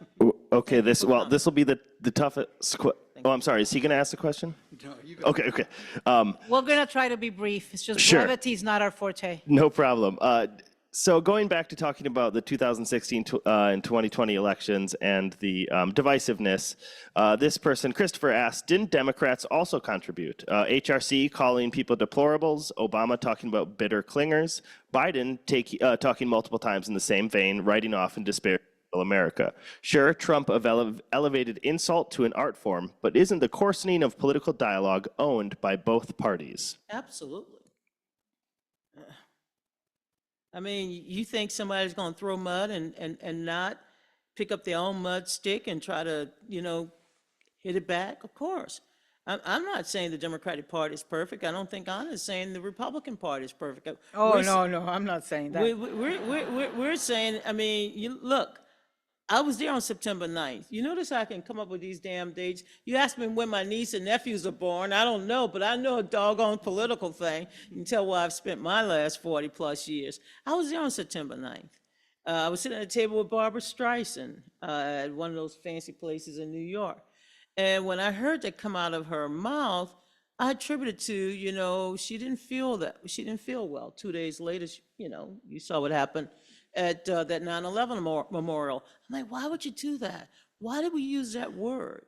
S6: Okay,
S2: Thank you for coming.
S6: this will be the toughest. Oh, I'm sorry. Is he going to ask the question?
S4: No, you go.
S6: Okay.
S5: We're gonna try to be brief. It's just
S6: Sure.
S5: brevity is not our forte.
S6: No problem. So going back to talking about the 2016 and 2020 elections and the divisiveness, this person, Christopher, asked, didn't Democrats also contribute? HRC calling people deplorables, Obama talking about bitter clingers, Biden talking multiple times in the same vein, writing off in despair America. Sure, Trump elevated insult to an art form, but isn't the coarsening of political dialogue owned by both parties?
S2: Absolutely. I mean, you think somebody's going to throw mud and not pick up their own mud stick and try to, hit it back? Of course. I'm not saying the Democratic Party is perfect. I don't think Anna is saying the Republican Party is perfect.
S5: Oh,
S2: We're-
S5: no, I'm not saying that.
S2: We're saying, I mean, look, I was there on September 9th. You notice I can come up with these damn dates. You asked me when my niece and nephews are born. I don't know, but I know a doggone political thing. You can tell where I've spent my last 40 plus years. I was there on September 9th. I was sitting at a table with Barbara Streisand at one of those fancy places in New York. And when I heard that come out of her mouth, I attributed to, she didn't feel well. 2 days later, you saw what happened at that 9/11 memorial. I'm like, why would you do that? Why did we use that word?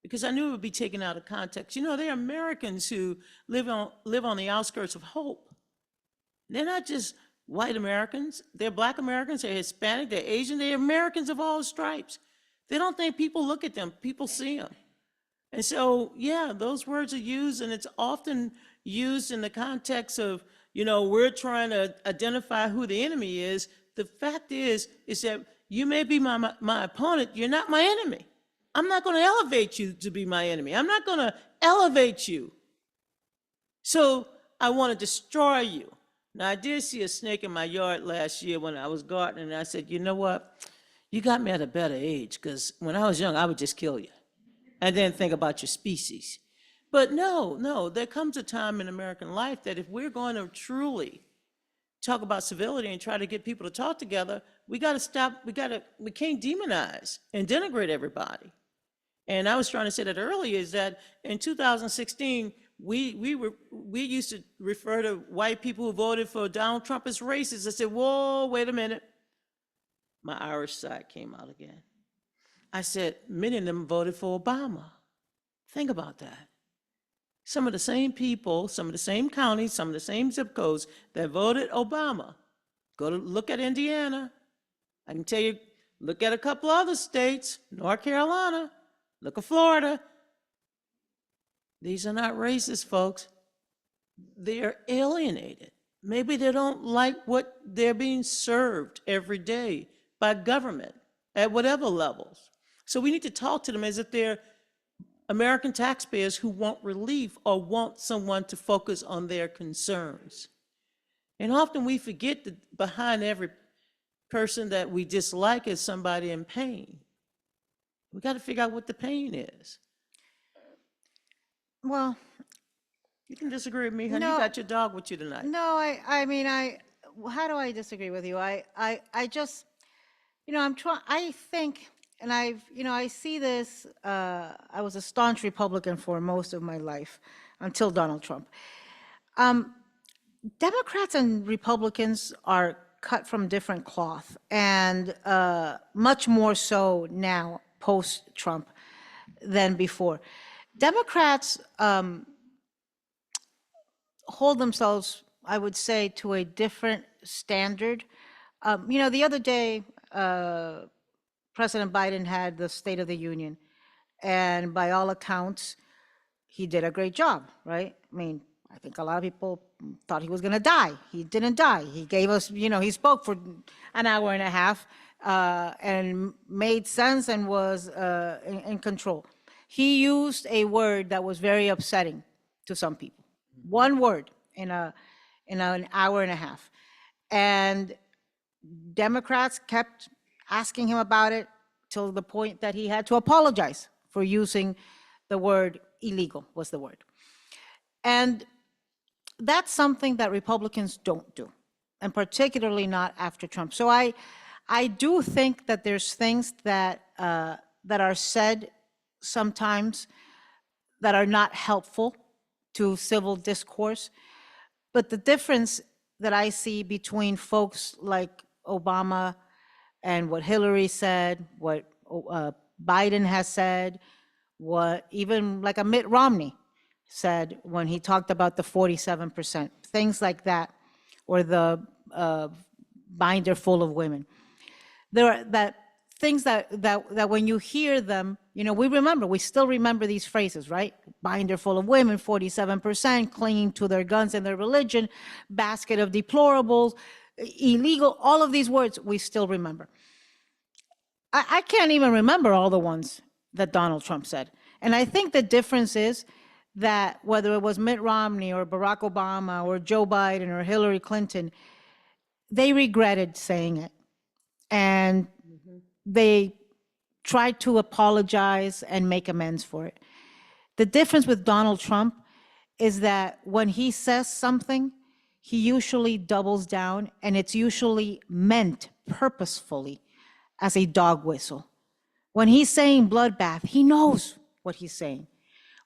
S2: Because I knew it would be taken out of context. You know, there are Americans who live on the outskirts of hope. They're not just white Americans. They're Black Americans, they're Hispanic, they're Asian, they're Americans of all stripes. They don't think people look at them, people see them. And so, yeah, those words are used, and it's often used in the context of, you know, we're trying to identify who the enemy is. The fact is that you may be my opponent, you're not my enemy. I'm not going to elevate you to be my enemy. I'm not going to elevate you. So I want to destroy you. Now, I did see a snake in my yard last year when I was gardening, and I said, you know what? You got me at a better age, because when I was young, I would just kill you and then think about your species. But no, there comes a time in American life that if we're going to truly talk about civility and try to get people to talk together, we got to stop, we can't demonize and denigrate everybody. And I was trying to say that earlier, is that in 2016, we used to refer to white people who voted for Donald Trump as racist. I said, whoa, wait a minute. My Irish side came out again. I said, many of them voted for Obama. Think about that. Some of the same people, some of the same counties, some of the same zip codes that voted Obama. Go to look at Indiana. I can tell you, look at a couple other states, North Carolina, look at Florida. These are not racist, folks. They're alienated. Maybe they don't like what they're being served every day by government at whatever levels. So we need to talk to them as if they're American taxpayers who want relief or want someone to focus on their concerns. And often we forget that behind every person that we dislike is somebody in pain. We got to figure out what the pain is.
S5: Well,
S2: You can disagree with me, honey. You
S5: No.
S2: got your dog with you tonight.
S5: no, I mean, how do I disagree with you? I just, I think, and I see this, I was a staunch Republican for most of my life until Donald Trump. Democrats and Republicans are cut from different cloth, and much more so now, post-Trump, than before. Democrats hold themselves, I would say, to a different standard. The other day, President Biden had the State of the Union, and by all accounts, he did a great job, right? I mean, I think a lot of people thought he was going to die. He didn't die. He gave us, he spoke for an hour and a half and made sense and was in control. He used a word that was very upsetting to some people. One word in an hour and a half. And Democrats kept asking him about it till the point that he had to apologize for using the word illegal, was the word. And that's something that Republicans don't do, and particularly not after Trump. So I do think that there's things that are said sometimes that are not helpful to civil discourse. But the difference that I see between folks like Obama and what Hillary said, what Biden has said, what even like a Mitt Romney said when he talked about the 47%, things like that, or the binder full of women. There are things that when you hear them, we still remember these phrases, right? Binder full of women, 47%, clinging to their guns and their religion, basket of deplorables, illegal, all of these words we still remember. I can't even remember all the ones that Donald Trump said. And I think the difference is that whether it was Mitt Romney or Barack Obama or Joe Biden or Hillary Clinton, they regretted saying it. And they tried to apologize and make amends for it. The difference with Donald Trump is that when he says something, he usually doubles down, and it's usually meant purposefully as a dog whistle. When he's saying bloodbath, he knows what he's saying.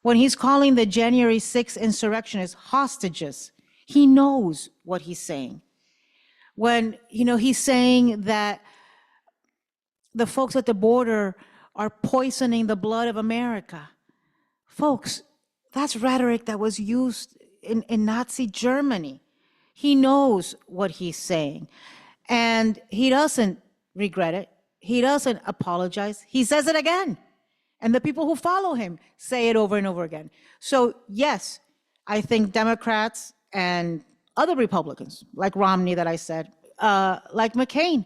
S5: When he's calling the January 6th insurrectionists hostages, he knows what he's saying. when, he's saying that the folks at the border are poisoning the blood of America. Folks, that's rhetoric that was used in Nazi Germany. He knows what he's saying, and he doesn't regret it. He doesn't apologize. He says it again. And the people who follow him say it over and over again. So yes, I think Democrats and other Republicans, like Romney that I said, like McCain,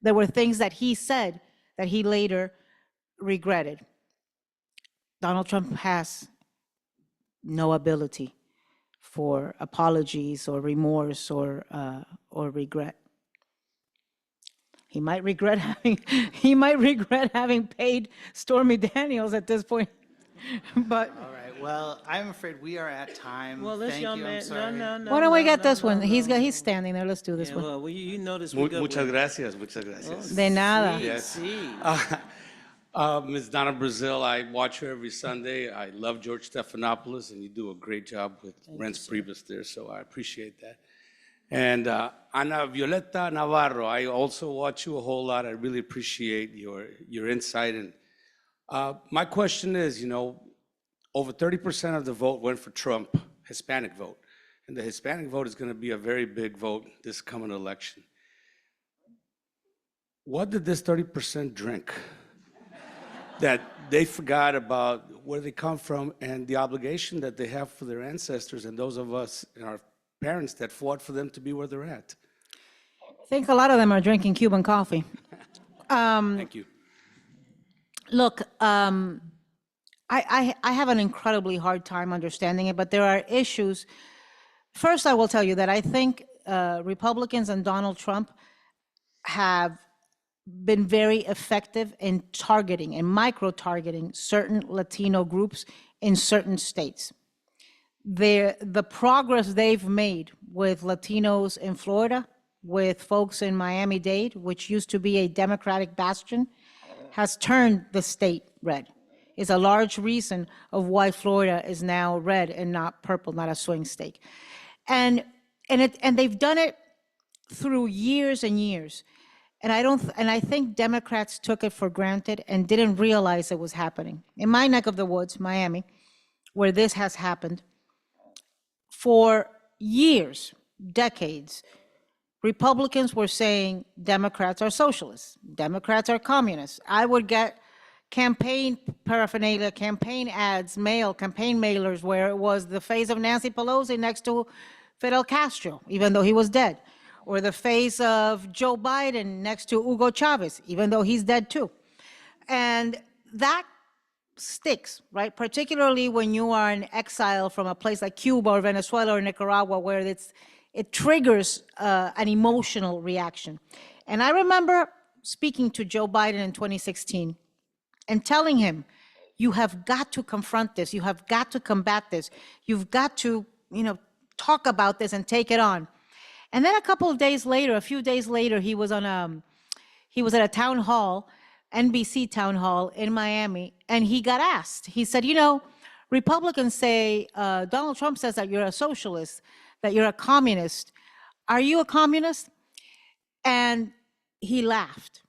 S5: there were things that he said that he later regretted. Donald Trump has no ability for apologies or remorse or regret. He might regret having paid Stormy Daniels at this point, but.
S4: All right, well, I'm afraid we are at time.
S2: Well, this
S4: Thank
S2: young
S4: you, I'm
S2: man,
S4: sorry.
S2: no.
S5: Why don't we
S2: no,
S5: get
S2: no,
S5: this
S2: no,
S5: one?
S2: no.
S5: He's standing there. Let's do this
S2: Yeah,
S5: one.
S2: well, you notice we got
S10: Muchas
S2: one.
S10: gracias, muchas gracias.
S5: De nada.
S10: Yes.
S2: Sí.
S10: Ms. Donna Brazile, I watch her every Sunday. I love George Stephanopoulos, and you do a great job with Rents Priebus there, so I appreciate that. And Ana Violeta Navarro, I also watch you a whole lot. I really appreciate your insight. And my question is, over 30% of the vote went for Trump, Hispanic vote. And the Hispanic vote is going to be a very big vote this coming election. What did this 30% drink? That they forgot about where they come from and the obligation that they have for their ancestors and those of us and our parents that fought for them to be where they're at.
S5: I think a lot of them are drinking Cuban coffee.
S10: Thank you.
S5: Look, I have an incredibly hard time understanding it, but there are issues. First, I will tell you that I think Republicans and Donald Trump have been very effective in targeting and micro-targeting certain Latino groups in certain states. The progress they've made with Latinos in Florida, with folks in Miami-Dade, which used to be a Democratic bastion, has turned the state red. Is a large reason of why Florida is now red and not purple, not a swing state. And they've done it through years and years. And I think Democrats took it for granted and didn't realize it was happening. In my neck of the woods, Miami, where this has happened, for years, decades, Republicans were saying Democrats are socialists, Democrats are communists. I would get campaign paraphernalia, campaign ads, campaign mailers where it was the face of Nancy Pelosi next to Fidel Castro, even though he was dead, or the face of Joe Biden next to Hugo Chavez, even though he's dead too. And that sticks, right? Particularly when you are in exile from a place like Cuba or Venezuela or Nicaragua, where it triggers an emotional reaction. And I remember speaking to Joe Biden in 2016 and telling him, you have got to confront this. You have got to combat this. You've got to, talk about this and take it on. And then a few days later, he was at a town hall, NBC town hall in Miami, and he got asked. He said, Republicans say, Donald Trump says that you're a socialist, that you're a communist. Are you a communist? And he laughed,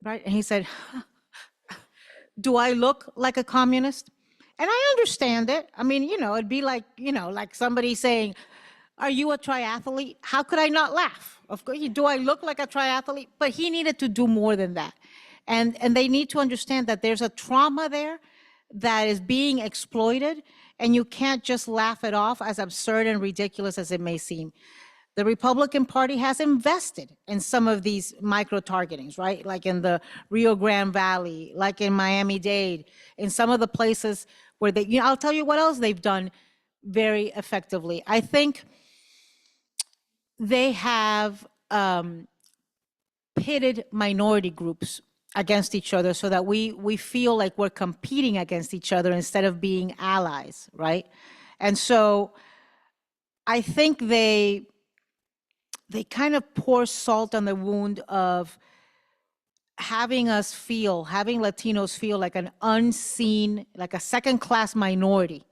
S5: right? And he said, do I look like a communist? And I understand it. I mean, it'd be like, like somebody saying, are you a triathlete? How could I not laugh? Of course, do I look like a triathlete? But he needed to do more than that. And they need to understand that there's a trauma there that is being exploited, and you can't just laugh it off, as absurd and ridiculous as it may seem. The Republican Party has invested in some of these micro-targetings, right? Like in the Rio Grande Valley, like in Miami-Dade, in some of the places where I'll tell you what else they've done very effectively. I think they have pitted minority groups against each other so that we feel like we're competing against each other instead of being allies, right? And so I think they kind of pour salt on the wound of having Latinos feel like an unseen, like a second-class minority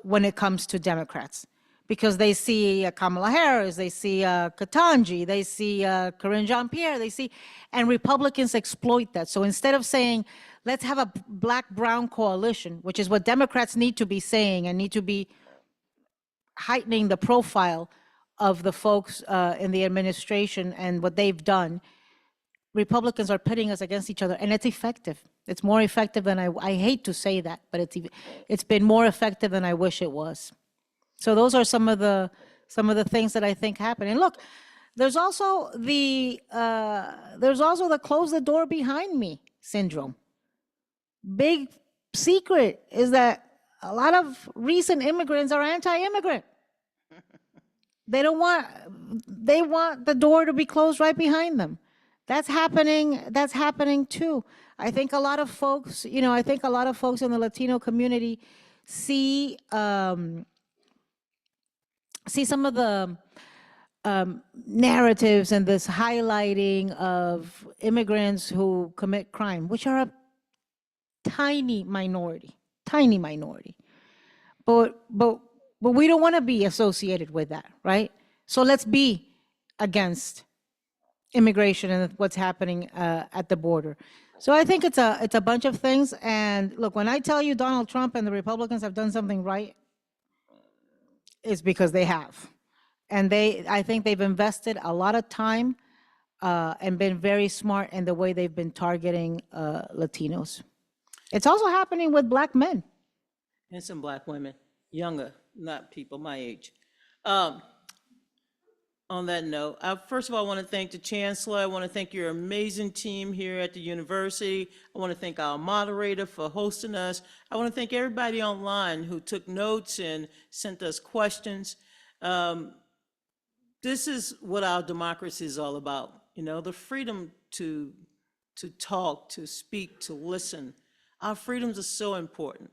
S5: when it comes to Democrats. because they see Kamala Harris, they see Ketanji, they see Karine Jean-Pierre, they see, and Republicans exploit that. So instead of saying, let's have a black-brown coalition, which is what Democrats need to be saying and need to be heightening the profile of the folks in the administration and what they've done, Republicans are pitting us against each other, and it's effective. It's more effective than I hate to say that, but it's been more effective than I wish it was. So those are some of the things that I think happen. And look, there's also the close the door behind me syndrome. Big secret is that a lot of recent immigrants are anti-immigrant. They want the door to be closed right behind them. That's happening too. I think a lot of folks, in the Latino community see some of the narratives and this highlighting of immigrants who commit crime, which are a tiny minority. But we don't want to be associated with that, right? So let's be against immigration and what's happening at the border. So I think it's a bunch of things. And look, when I tell you Donald Trump and the Republicans have done something right, it's because they have. And I think they've invested a lot of time and been very smart in the way they've been targeting Latinos. It's also happening with Black men.
S2: And some Black women, younger, not people my age. On that note, first of all, I want to thank the Chancellor. I want to thank your amazing team here at the university. I want to thank our moderator for hosting us. I want to thank everybody online who took notes and sent us questions. This is what our democracy is all about. The freedom to talk, to speak, to listen. Our freedoms are so important.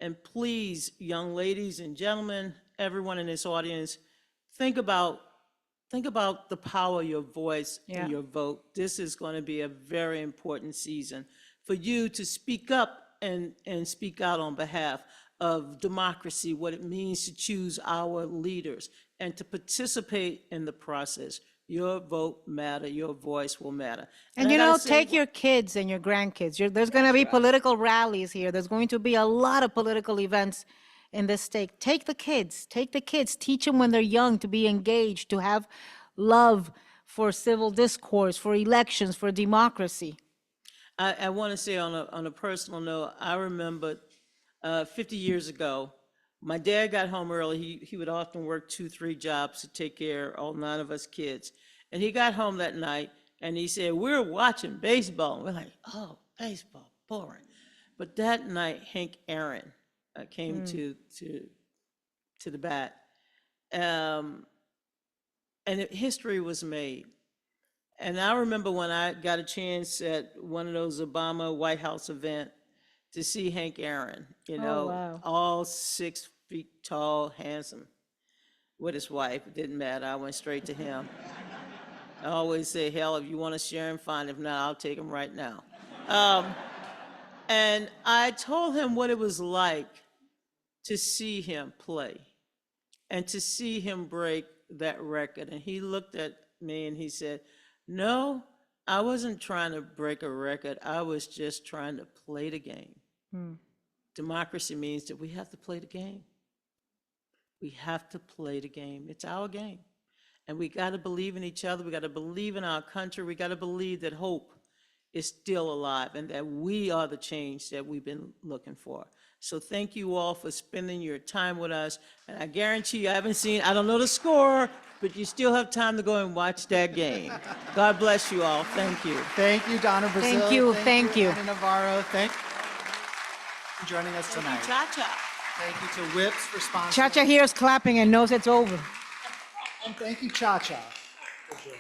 S2: And please, young ladies and gentlemen, everyone in this audience, think about the power of your voice and your vote. This is going to be a very important season for you to speak up and speak out on behalf of democracy, what it means to choose our leaders, and to participate in the process. Your vote matter, your voice will matter.
S5: And take your kids and your grandkids. There's going to be political rallies here. There's going to be a lot of political events in this state. Take the kids, teach them when they're young to be engaged, to have love for civil discourse, for elections, for democracy.
S2: I want to say on a personal note, I remember 50 years ago, my dad got home early. He would often work 2-3 jobs to take care of all 9 of us kids. And he got home that night and he said, we're watching baseball. And we're like, oh, baseball, boring. But that night, Hank Aaron came to the bat. And history was made. And I remember when I got a chance at one of those Obama White House events to see Hank Aaron,
S5: wow.
S2: all 6 feet tall, handsome, with his wife. It didn't matter. I went straight to him. I always say, hell, if you want to share him, fine. If not, I'll take him right now. And I told him what it was like to see him play and to see him break that record. And he looked at me and he said, no, I wasn't trying to break a record. I was just trying to play the game. Democracy means that we have to play the game. We have to play the game. It's our game. And we got to believe in each other. We got to believe in our country. We got to believe that hope is still alive and that we are the change that we've been looking for. So thank you all for spending your time with us. And I guarantee you, I don't know the score, but you still have time to go and watch that game. God bless you all. Thank you.
S4: Thank you, Donna Brazile.
S5: Thank you.
S4: Donna Navarro. Thank you for joining us tonight.
S2: Cha-cha.
S4: Thank you to WIPPS for sponsoring.
S5: Cha-Cha here is clapping and knows it's over.
S4: And thank you, Cha-Cha, for joining.